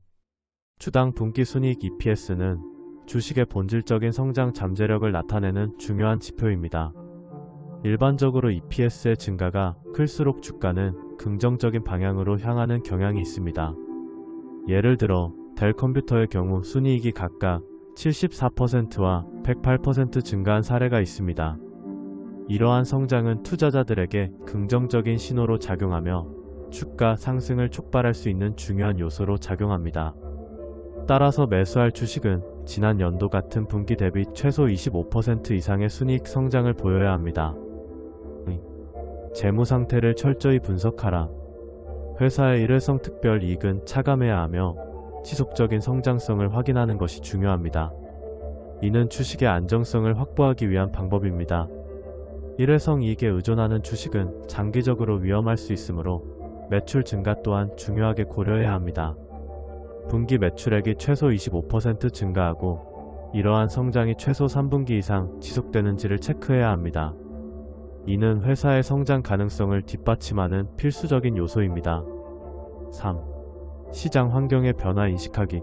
주당 분기순이익 EPS는 주식의 본질적인 성장 잠재력을 나타내는 중요한 지표입니다. 일반적으로 EPS의 증가가 클수록 주가는 긍정적인 방향으로 향하는 경향이 있습니다. 예를 들어 델 컴퓨터의 경우 순이익이 각각 74%와 108% 증가한 사례가 있습니다. 이러한 성장은 투자자들에게 긍정적인 신호로 작용하며 주가 상승을 촉발할 수 있는 중요한 요소로 작용합니다. 따라서 매수할 주식은 지난 연도 같은 분기 대비 최소 25% 이상의 순이익 성장을 보여야 합니다. 재무 상태를 철저히 분석하라. 회사의 일회성 특별 이익은 차감해야 하며 지속적인 성장성을 확인하는 것이 중요합니다. 이는 주식의 안정성을 확보하기 위한 방법입니다. 일회성 이익에 의존하는 주식은 장기적으로 위험할 수 있으므로 매출 증가 또한 중요하게 고려해야 합니다. 분기 매출액이 최소 25% 증가하고 이러한 성장이 최소 3분기 이상 지속되는지를 체크해야 합니다. 이는 회사의 성장 가능성을 뒷받침하는 필수적인 요소입니다. 3. 시장 환경의 변화 인식하기.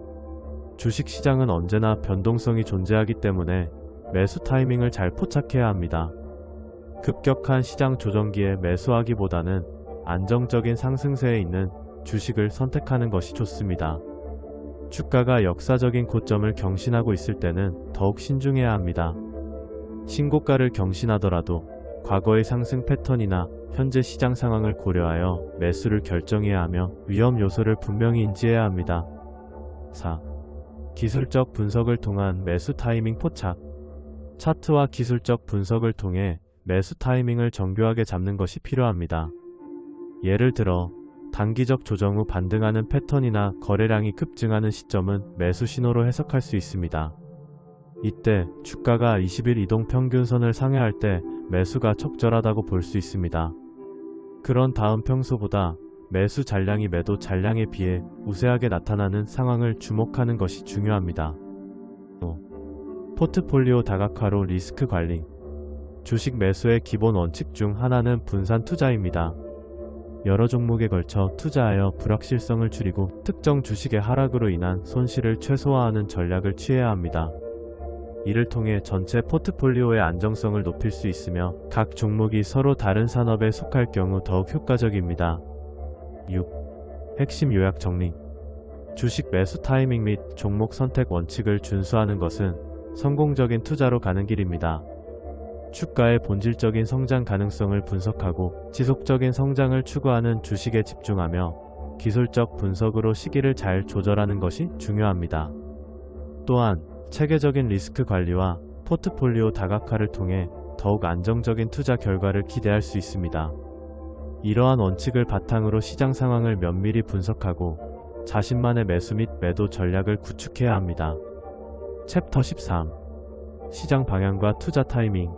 주식시장은 언제나 변동성이 존재하기 때문에 매수 타이밍을 잘 포착해야 합니다. 급격한 시장 조정기에 매수하기보다는 안정적인 상승세에 있는 주식을 선택하는 것이 좋습니다. 주가가 역사적인 고점을 경신하고 있을 때는 더욱 신중해야 합니다. 신고가를 경신하더라도 과거의 상승 패턴이나 현재 시장 상황을 고려하여 매수를 결정해야 하며 위험 요소를 분명히 인지해야 합니다. 4. 기술적 분석을 통한 매수 타이밍 포착. 차트와 기술적 분석을 통해 매수 타이밍을 정교하게 잡는 것이 필요합니다. 예를 들어 단기적 조정 후 반등하는 패턴이나 거래량이 급증하는 시점은 매수 신호로 해석할 수 있습니다. 이때 주가가 20일 이동평균선을 상회할 때 매수가 적절하다고 볼 수 있습니다. 그런 다음 평소보다 매수 잔량이 매도 잔량에 비해 우세하게 나타나는 상황을 주목하는 것이 중요합니다. 5. 포트폴리오 다각화로 리스크 관리. 주식 매수의 기본 원칙 중 하나는 분산 투자입니다. 여러 종목에 걸쳐 투자하여 불확실성을 줄이고 특정 주식의 하락으로 인한 손실을 최소화하는 전략을 취해야 합니다. 이를 통해 전체 포트폴리오의 안정성을 높일 수 있으며 각 종목이 서로 다른 산업에 속할 경우 더욱 효과적입니다. 6. 핵심 요약 정리. 주식 매수 타이밍 및 종목 선택 원칙을 준수하는 것은 성공적인 투자로 가는 길입니다. 주가의 본질적인 성장 가능성을 분석하고 지속적인 성장을 추구하는 주식에 집중하며 기술적 분석으로 시기를 잘 조절하는 것이 중요합니다. 또한 체계적인 리스크 관리와 포트폴리오 다각화를 통해 더욱 안정적인 투자 결과를 기대할 수 있습니다. 이러한 원칙을 바탕으로 시장 상황을 면밀히 분석하고 자신만의 매수 및 매도 전략을 구축해야 합니다. 챕터 13. 시장 방향과 투자 타이밍.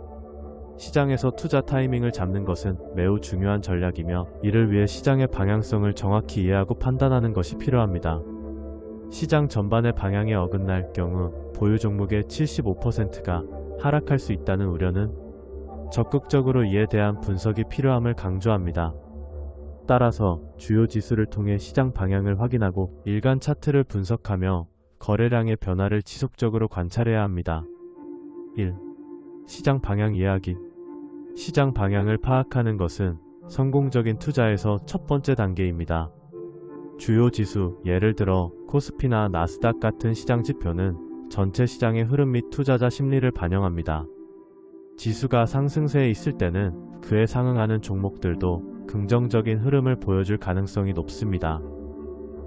시장에서 투자 타이밍을 잡는 것은 매우 중요한 전략이며 이를 위해 시장의 방향성을 정확히 이해하고 판단하는 것이 필요합니다. 시장 전반의 방향에 어긋날 경우 보유 종목의 75%가 하락할 수 있다는 우려는 적극적으로 이에 대한 분석이 필요함을 강조합니다. 따라서 주요 지수를 통해 시장 방향을 확인하고 일간 차트를 분석하며 거래량의 변화를 지속적으로 관찰해야 합니다. 1. 시장 방향 이해하기. 시장 방향을 파악하는 것은 성공적인 투자에서 첫 번째 단계입니다. 주요 지수, 예를 들어 코스피나 나스닥 같은 시장 지표는 전체 시장의 흐름 및 투자자 심리를 반영합니다. 지수가 상승세에 있을 때는 그에 상응하는 종목들도 긍정적인 흐름을 보여줄 가능성이 높습니다.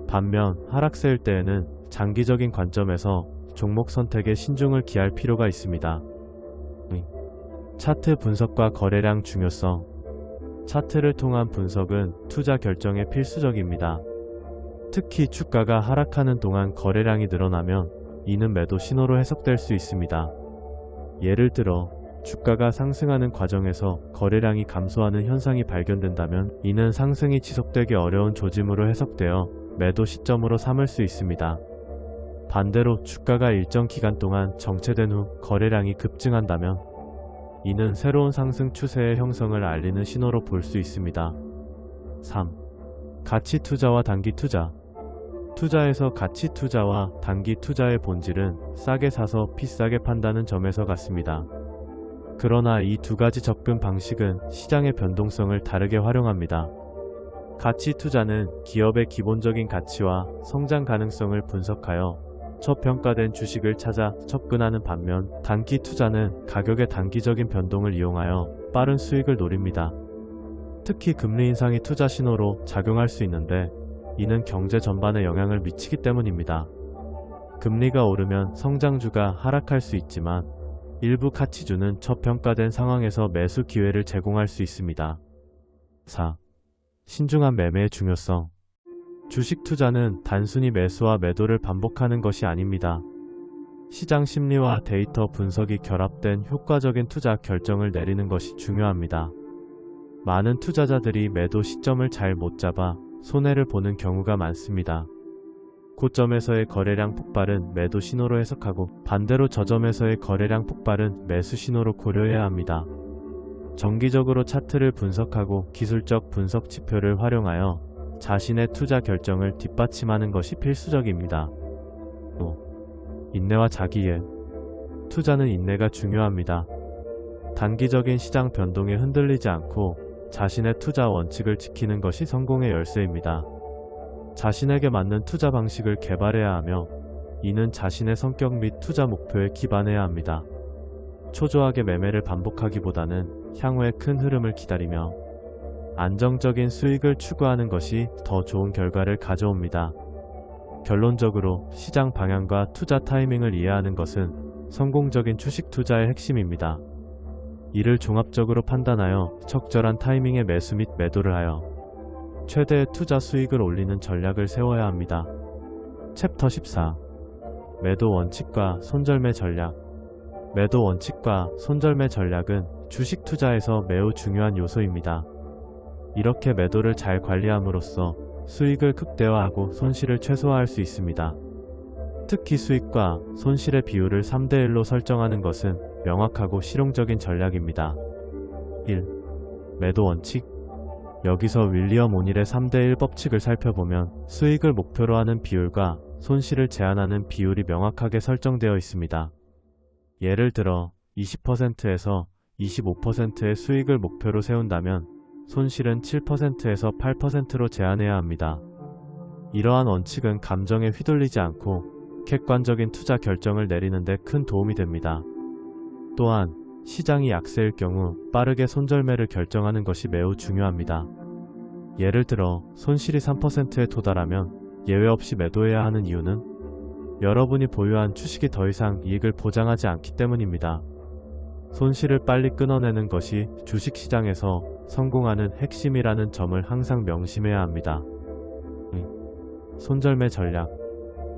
반면 하락세일 때에는 장기적인 관점에서 종목 선택에 신중을 기할 필요가 있습니다. 차트 분석과 거래량 중요성. 차트를 통한 분석은 투자 결정에 필수적입니다. 특히 주가가 하락하는 동안 거래량이 늘어나면 이는 매도 신호로 해석될 수 있습니다. 예를 들어 주가가 상승하는 과정에서 거래량이 감소하는 현상이 발견된다면 이는 상승이 지속되기 어려운 조짐으로 해석되어 매도 시점으로 삼을 수 있습니다. 반대로 주가가 일정 기간 동안 정체된 후 거래량이 급증한다면 이는 새로운 상승 추세의 형성을 알리는 신호로 볼 수 있습니다. 3. 가치 투자와 단기 투자. 투자에서 가치 투자와 단기 투자의 본질은 싸게 사서 비싸게 판다는 점에서 같습니다. 그러나 이 두 가지 접근 방식은 시장의 변동성을 다르게 활용합니다. 가치 투자는 기업의 기본적인 가치와 성장 가능성을 분석하여 저평가된 주식을 찾아 접근하는 반면 단기 투자는 가격의 단기적인 변동을 이용하여 빠른 수익을 노립니다. 특히 금리 인상이 투자 신호로 작용할 수 있는데 이는 경제 전반에 영향을 미치기 때문입니다. 금리가 오르면 성장주가 하락할 수 있지만 일부 가치주는 저평가된 상황에서 매수 기회를 제공할 수 있습니다. 4. 신중한 매매의 중요성. 주식 투자는 단순히 매수와 매도를 반복하는 것이 아닙니다. 시장 심리와 데이터 분석이 결합된 효과적인 투자 결정을 내리는 것이 중요합니다. 많은 투자자들이 매도 시점을 잘 못 잡아 손해를 보는 경우가 많습니다. 고점에서의 거래량 폭발은 매도 신호로 해석하고 반대로 저점에서의 거래량 폭발은 매수 신호로 고려해야 합니다. 정기적으로 차트를 분석하고 기술적 분석 지표를 활용하여 자신의 투자 결정을 뒷받침하는 것이 필수적입니다. 또, 인내와 자기이해. 투자는 인내가 중요합니다. 단기적인 시장 변동에 흔들리지 않고 자신의 투자 원칙을 지키는 것이 성공의 열쇠입니다. 자신에게 맞는 투자 방식을 개발해야 하며 이는 자신의 성격 및 투자 목표에 기반해야 합니다. 초조하게 매매를 반복하기보다는 향후의 큰 흐름을 기다리며 안정적인 수익을 추구하는 것이 더 좋은 결과를 가져옵니다. 결론적으로 시장 방향과 투자 타이밍을 이해하는 것은 성공적인 주식 투자의 핵심입니다. 이를 종합적으로 판단하여 적절한 타이밍에 매수 및 매도를 하여 최대의 투자 수익을 올리는 전략을 세워야 합니다. 챕터 14. 매도 원칙과 손절매 전략. 매도 원칙과 손절매 전략은 주식 투자에서 매우 중요한 요소입니다. 이렇게 매도를 잘 관리함으로써 수익을 극대화하고 손실을 최소화할 수 있습니다. 특히 수익과 손실의 비율을 3대1로 설정하는 것은 명확하고 실용적인 전략입니다. 1. 매도 원칙. 여기서 윌리엄 오닐의 3대1 법칙을 살펴보면 수익을 목표로 하는 비율과 손실을 제한하는 비율이 명확하게 설정되어 있습니다. 예를 들어 20%에서 25%의 수익을 목표로 세운다면 손실은 7%에서 8%로 제한해야 합니다. 이러한 원칙은 감정에 휘둘리지 않고 객관적인 투자 결정을 내리는 데 큰 도움이 됩니다. 또한 시장이 약세일 경우 빠르게 손절매를 결정하는 것이 매우 중요합니다. 예를 들어 손실이 3%에 도달하면 예외 없이 매도해야 하는 이유는 여러분이 보유한 주식이 더 이상 이익을 보장하지 않기 때문입니다. 손실을 빨리 끊어내는 것이 주식시장에서 성공하는 핵심이라는 점을 항상 명심해야 합니다. 손절매 전략.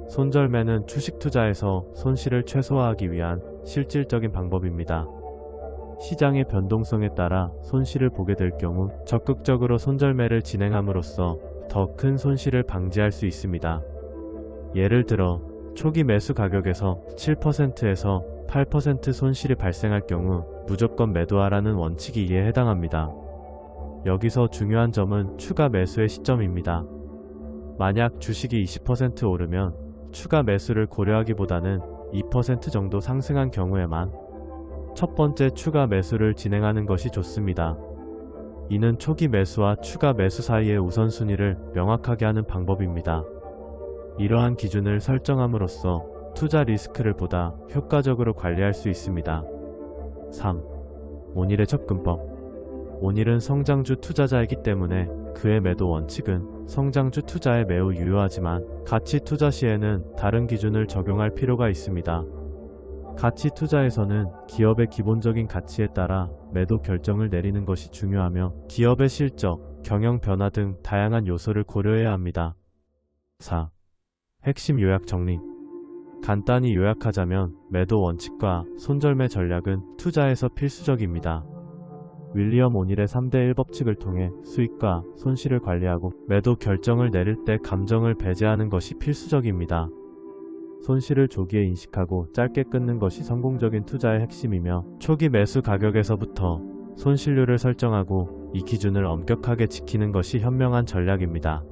손절매는 주식 투자에서 손실을 최소화하기 위한 실질적인 방법입니다. 시장의 변동성에 따라 손실을 보게 될 경우 적극적으로 손절매를 진행함으로써 더 큰 손실을 방지할 수 있습니다. 예를 들어 초기 매수 가격에서 7%에서 8% 손실이 발생할 경우 무조건 매도하라는 원칙이 이에 해당합니다. 여기서 중요한 점은 추가 매수의 시점입니다. 만약 주식이 20% 오르면 추가 매수를 고려하기보다는 2% 정도 상승한 경우에만 첫 번째 추가 매수를 진행하는 것이 좋습니다. 이는 초기 매수와 추가 매수 사이의 우선순위를 명확하게 하는 방법입니다. 이러한 기준을 설정함으로써 투자 리스크를 보다 효과적으로 관리할 수 있습니다. 3. 오닐의 접근법. 오닐은 성장주 투자자이기 때문에 그의 매도 원칙은 성장주 투자에 매우 유효하지만 가치 투자 시에는 다른 기준을 적용할 필요가 있습니다. 가치 투자에서는 기업의 기본적인 가치에 따라 매도 결정을 내리는 것이 중요하며 기업의 실적, 경영 변화 등 다양한 요소를 고려해야 합니다. 4. 핵심 요약 정리. 간단히 요약하자면 매도 원칙과 손절매 전략은 투자에서 필수적입니다. 윌리엄 오닐의 3대1 법칙을 통해 수익과 손실을 관리하고 매도 결정을 내릴 때 감정을 배제하는 것이 필수적입니다. 손실을 조기에 인식하고 짧게 끊는 것이 성공적인 투자의 핵심이며 초기 매수 가격에서부터 손실률을 설정하고 이 기준을 엄격하게 지키는 것이 현명한 전략입니다.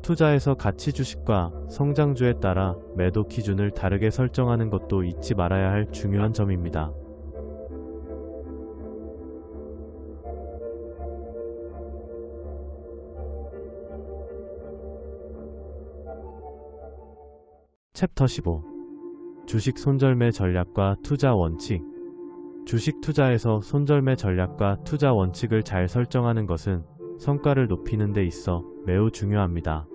투자에서 가치 주식과 성장주에 따라 매도 기준을 다르게 설정하는 것도 잊지 말아야 할 중요한 점입니다. 챕터 15. 주식 손절매 전략과 투자 원칙. 주식 투자에서 손절매 전략과 투자 원칙을 잘 설정하는 것은 성과를 높이는 데 있어 매우 중요합니다.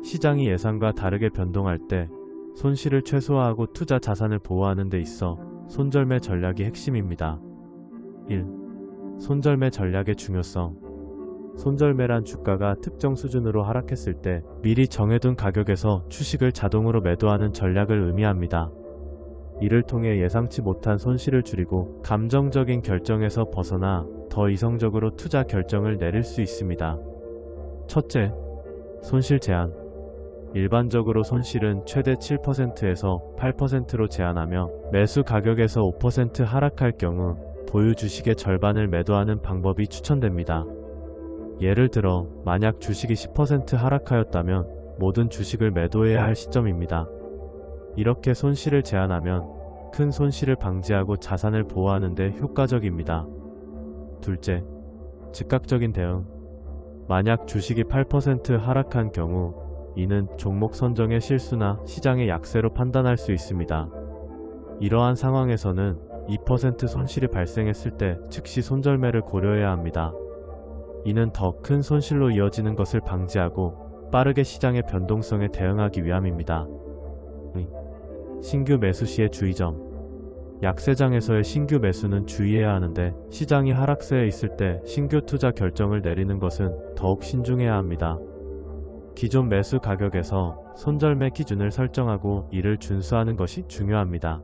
시장이 예상과 다르게 변동할 때 손실을 최소화하고 투자 자산을 보호하는 데 있어 손절매 전략이 핵심입니다. 1. 손절매 전략의 중요성. 손절매란 주가가 특정 수준으로 하락했을 때 미리 정해둔 가격에서 주식을 자동으로 매도하는 전략을 의미합니다. 이를 통해 예상치 못한 손실을 줄이고 감정적인 결정에서 벗어나 더 이성적으로 투자 결정을 내릴 수 있습니다. 첫째, 손실 제한. 일반적으로 손실은 최대 7%에서 8%로 제한하며 매수 가격에서 5% 하락할 경우 보유 주식의 절반을 매도하는 방법이 추천됩니다. 예를 들어 만약 주식이 10% 하락하였다면 모든 주식을 매도해야 할 시점입니다. 이렇게 손실을 제한하면 큰 손실을 방지하고 자산을 보호하는 데 효과적입니다. 둘째, 즉각적인 대응. 만약 주식이 8% 하락한 경우 이는 종목 선정의 실수나 시장의 약세로 판단할 수 있습니다. 이러한 상황에서는 2% 손실이 발생했을 때 즉시 손절매를 고려해야 합니다. 이는 더 큰 손실로 이어지는 것을 방지하고 빠르게 시장의 변동성에 대응하기 위함입니다. 신규 매수 시의 주의점. 약세장에서의 신규 매수는 주의해야 하는데 시장이 하락세에 있을 때 신규 투자 결정을 내리는 것은 더욱 신중해야 합니다. 기존 매수 가격에서 손절매 기준을 설정하고 이를 준수하는 것이 중요합니다.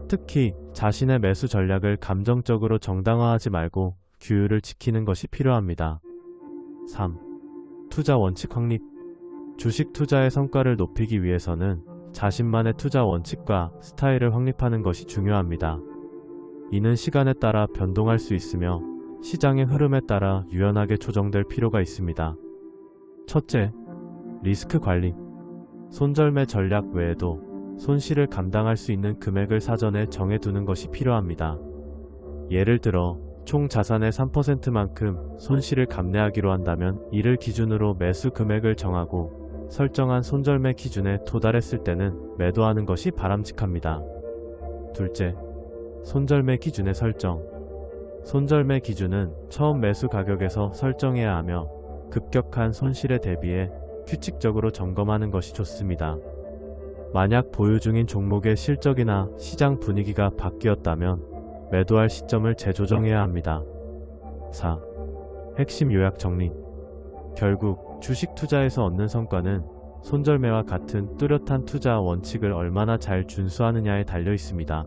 특히 자신의 매수 전략을 감정적으로 정당화하지 말고 규율을 지키는 것이 필요합니다. 3. 투자 원칙 확립. 주식 투자의 성과를 높이기 위해서는 자신만의 투자 원칙과 스타일을 확립하는 것이 중요합니다. 이는 시간에 따라 변동할 수 있으며 시장의 흐름에 따라 유연하게 조정될 필요가 있습니다. 첫째, 리스크 관리. 손절매 전략 외에도 손실을 감당할 수 있는 금액을 사전에 정해두는 것이 필요합니다. 예를 들어 총 자산의 3%만큼 손실을 감내하기로 한다면 이를 기준으로 매수 금액을 정하고 설정한 손절매 기준에 도달했을 때는 매도하는 것이 바람직합니다. 둘째, 손절매 기준의 설정. 손절매 기준은 처음 매수 가격에서 설정해야 하며 급격한 손실에 대비해 규칙적으로 점검하는 것이 좋습니다. 만약 보유 중인 종목의 실적이나 시장 분위기가 바뀌었다면 매도할 시점을 재조정해야 합니다. 4. 핵심 요약 정리. 결국 주식 투자에서 얻는 성과는 손절매와 같은 뚜렷한 투자 원칙을 얼마나 잘 준수하느냐에 달려 있습니다.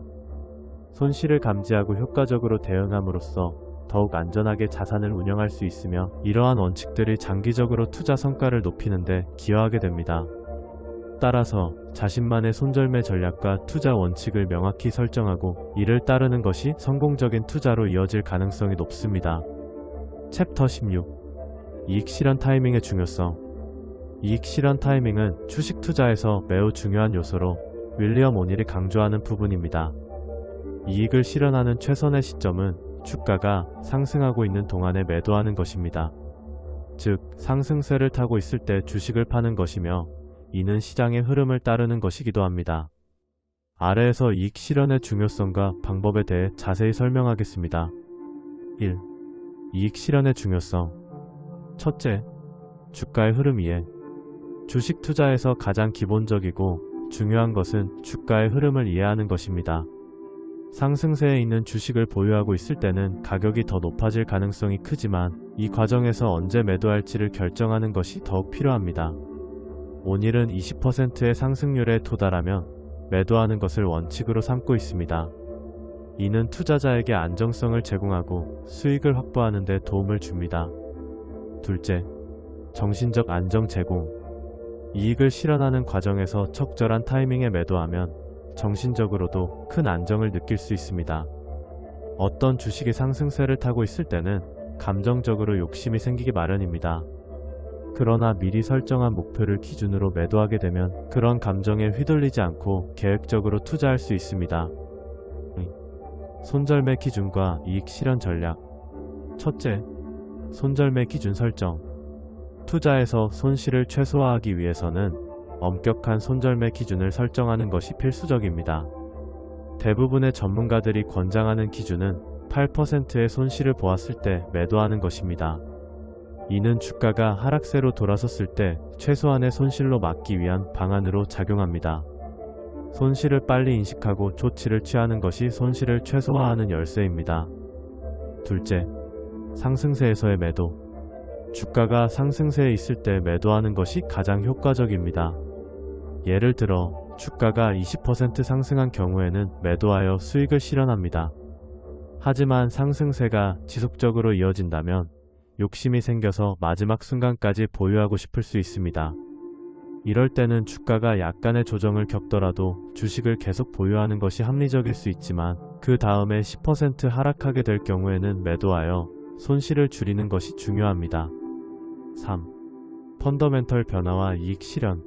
손실을 감지하고 효과적으로 대응함으로써 더욱 안전하게 자산을 운영할 수 있으며 이러한 원칙들이 장기적으로 투자 성과를 높이는 데 기여하게 됩니다. 따라서 자신만의 손절매 전략과 투자 원칙을 명확히 설정하고 이를 따르는 것이 성공적인 투자로 이어질 가능성이 높습니다. 챕터 16. 이익 실현 타이밍의 중요성. 이익 실현 타이밍은 주식 투자에서 매우 중요한 요소로 윌리엄 오닐이 강조하는 부분입니다. 이익을 실현하는 최선의 시점은 주가가 상승하고 있는 동안에 매도하는 것입니다. 즉, 상승세를 타고 있을 때 주식을 파는 것이며 이는 시장의 흐름을 따르는 것이기도 합니다. 아래에서 이익 실현의 중요성과 방법에 대해 자세히 설명하겠습니다. 1. 이익 실현의 중요성. 첫째, 주가의 흐름 이해. 주식 투자에서 가장 기본적이고 중요한 것은 주가의 흐름을 이해하는 것입니다. 상승세에 있는 주식을 보유하고 있을 때는 가격이 더 높아질 가능성이 크지만 이 과정에서 언제 매도할지를 결정하는 것이 더욱 필요합니다. 오닐은 20%의 상승률에 도달하면 매도하는 것을 원칙으로 삼고 있습니다. 이는 투자자에게 안정성을 제공하고 수익을 확보하는 데 도움을 줍니다. 둘째, 정신적 안정 제공. 이익을 실현하는 과정에서 적절한 타이밍에 매도하면 정신적으로도 큰 안정을 느낄 수 있습니다. 어떤 주식이 상승세를 타고 있을 때는 감정적으로 욕심이 생기기 마련입니다. 그러나 미리 설정한 목표를 기준으로 매도하게 되면 그런 감정에 휘둘리지 않고 계획적으로 투자할 수 있습니다. 손절매 기준과 이익 실현 전략. 첫째, 손절매 기준 설정. 투자에서 손실을 최소화하기 위해서는 엄격한 손절매 기준을 설정하는 것이 필수적입니다. 대부분의 전문가들이 권장하는 기준은 8%의 손실을 보았을 때 매도하는 것입니다. 이는 주가가 하락세로 돌아섰을 때 최소한의 손실로 막기 위한 방안으로 작용합니다. 손실을 빨리 인식하고 조치를 취하는 것이 손실을 최소화하는 열쇠입니다. 둘째, 상승세에서의 매도. 주가가 상승세에 있을 때 매도하는 것이 가장 효과적입니다. 예를 들어 주가가 20% 상승한 경우에는 매도하여 수익을 실현합니다. 하지만 상승세가 지속적으로 이어진다면 욕심이 생겨서 마지막 순간까지 보유하고 싶을 수 있습니다. 이럴 때는 주가가 약간의 조정을 겪더라도 주식을 계속 보유하는 것이 합리적일 수 있지만 그 다음에 10% 하락하게 될 경우에는 매도하여 손실을 줄이는 것이 중요합니다. 3. 펀더멘털 변화와 이익 실현.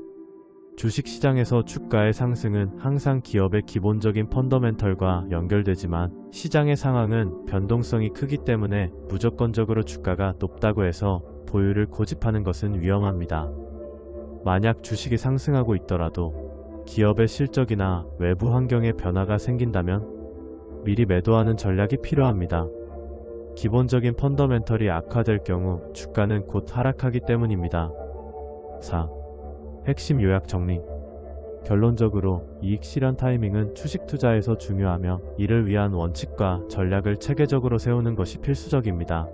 주식시장에서 주가의 상승은 항상 기업의 기본적인 펀더멘털과 연결되지만 시장의 상황은 변동성이 크기 때문에 무조건적으로 주가가 높다고 해서 보유를 고집하는 것은 위험합니다. 만약 주식이 상승하고 있더라도 기업의 실적이나 외부 환경에 변화가 생긴다면 미리 매도하는 전략이 필요합니다. 기본적인 펀더멘털이 악화될 경우 주가는 곧 하락하기 때문입니다. 4. 핵심 요약 정리. 결론적으로 이익 실현 타이밍은 주식 투자에서 중요하며 이를 위한 원칙과 전략을 체계적으로 세우는 것이 필수적입니다.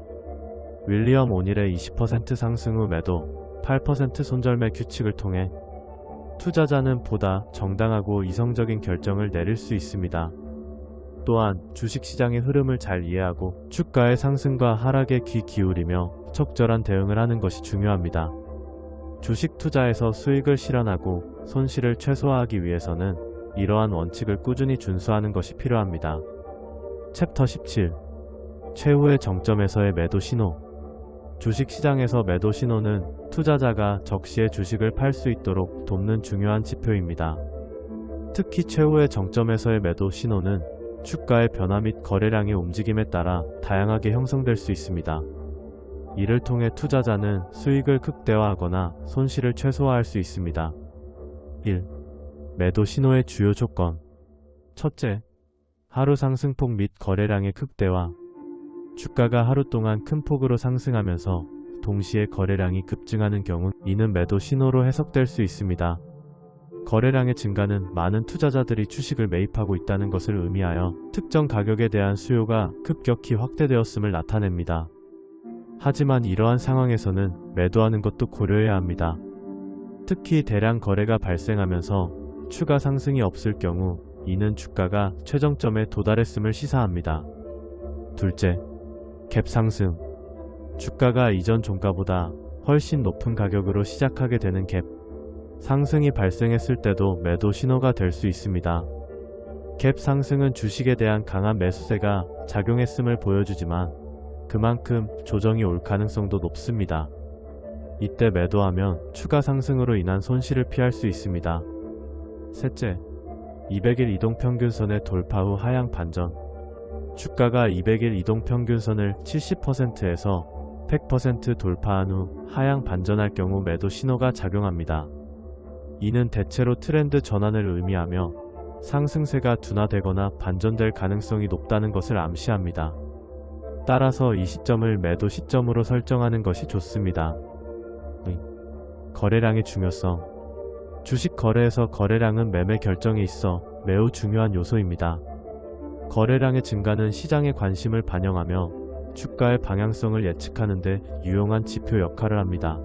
윌리엄 오닐의 20% 상승 후 매도, 8% 손절매 규칙을 통해 투자자는 보다 정당하고 이성적인 결정을 내릴 수 있습니다. 또한 주식시장의 흐름을 잘 이해하고 주가의 상승과 하락에 귀 기울이며 적절한 대응을 하는 것이 중요합니다. 주식 투자에서 수익을 실현하고 손실을 최소화하기 위해서는 이러한 원칙을 꾸준히 준수하는 것이 필요합니다. 챕터 17. 최후의 정점에서의 매도 신호. 주식시장에서 매도 신호는 투자자가 적시에 주식을 팔 수 있도록 돕는 중요한 지표입니다. 특히 최후의 정점에서의 매도 신호는 주가의 변화 및 거래량의 움직임에 따라 다양하게 형성될 수 있습니다. 이를 통해 투자자는 수익을 극대화하거나 손실을 최소화할 수 있습니다. 1. 매도 신호의 주요 조건. 첫째, 하루 상승폭 및 거래량의 극대화. 주가가 하루 동안 큰 폭으로 상승하면서 동시에 거래량이 급증하는 경우 이는 매도 신호로 해석될 수 있습니다. 거래량의 증가는 많은 투자자들이 주식을 매입하고 있다는 것을 의미하여 특정 가격에 대한 수요가 급격히 확대되었음을 나타냅니다. 하지만 이러한 상황에서는 매도하는 것도 고려해야 합니다. 특히 대량 거래가 발생하면서 추가 상승이 없을 경우 이는 주가가 최정점에 도달했음을 시사합니다. 둘째, 갭 상승. 주가가 이전 종가보다 훨씬 높은 가격으로 시작하게 되는 갭 상승이 발생했을 때도 매도 신호가 될 수 있습니다. 갭 상승은 주식에 대한 강한 매수세가 작용했음을 보여주지만 그만큼 조정이 올 가능성도 높습니다. 이때 매도하면 추가 상승으로 인한 손실을 피할 수 있습니다. 셋째, 200일 이동평균선의 돌파 후 하향 반전. 주가가 200일 이동평균선을 70%에서 100% 돌파한 후 하향 반전할 경우 매도 신호가 작용합니다. 이는 대체로 트렌드 전환을 의미하며 상승세가 둔화되거나 반전될 가능성이 높다는 것을 암시합니다. 따라서 이 시점을 매도 시점으로 설정하는 것이 좋습니다. 거래량의 중요성. 주식 거래에서 거래량은 매매 결정에 있어 매우 중요한 요소입니다. 거래량의 증가는 시장의 관심을 반영하며 주가의 방향성을 예측하는 데 유용한 지표 역할을 합니다.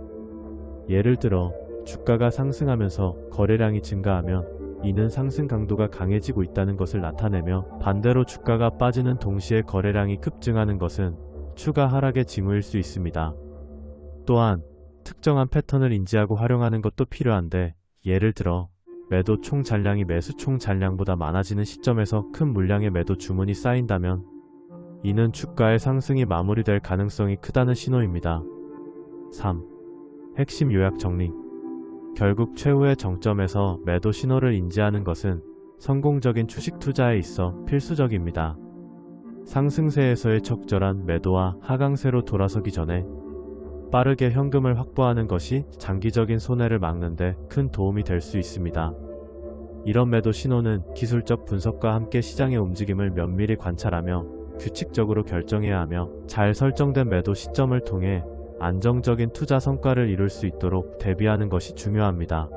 예를 들어 주가가 상승하면서 거래량이 증가하면 이는 상승 강도가 강해지고 있다는 것을 나타내며 반대로 주가가 빠지는 동시에 거래량이 급증하는 것은 추가 하락의 징후일 수 있습니다. 또한 특정한 패턴을 인지하고 활용하는 것도 필요한데 예를 들어 매도 총 잔량이 매수 총 잔량보다 많아지는 시점에서 큰 물량의 매도 주문이 쌓인다면 이는 주가의 상승이 마무리될 가능성이 크다는 신호입니다. 3. 핵심 요약 정리. 결국 최후의 정점에서 매도 신호를 인지하는 것은 성공적인 주식 투자에 있어 필수적입니다. 상승세에서의 적절한 매도와 하강세로 돌아서기 전에 빠르게 현금을 확보하는 것이 장기적인 손해를 막는 데 큰 도움이 될 수 있습니다. 이런 매도 신호는 기술적 분석과 함께 시장의 움직임을 면밀히 관찰하며 규칙적으로 결정해야 하며 잘 설정된 매도 시점을 통해 안정적인 투자 성과를 이룰 수 있도록 대비하는 것이 중요합니다.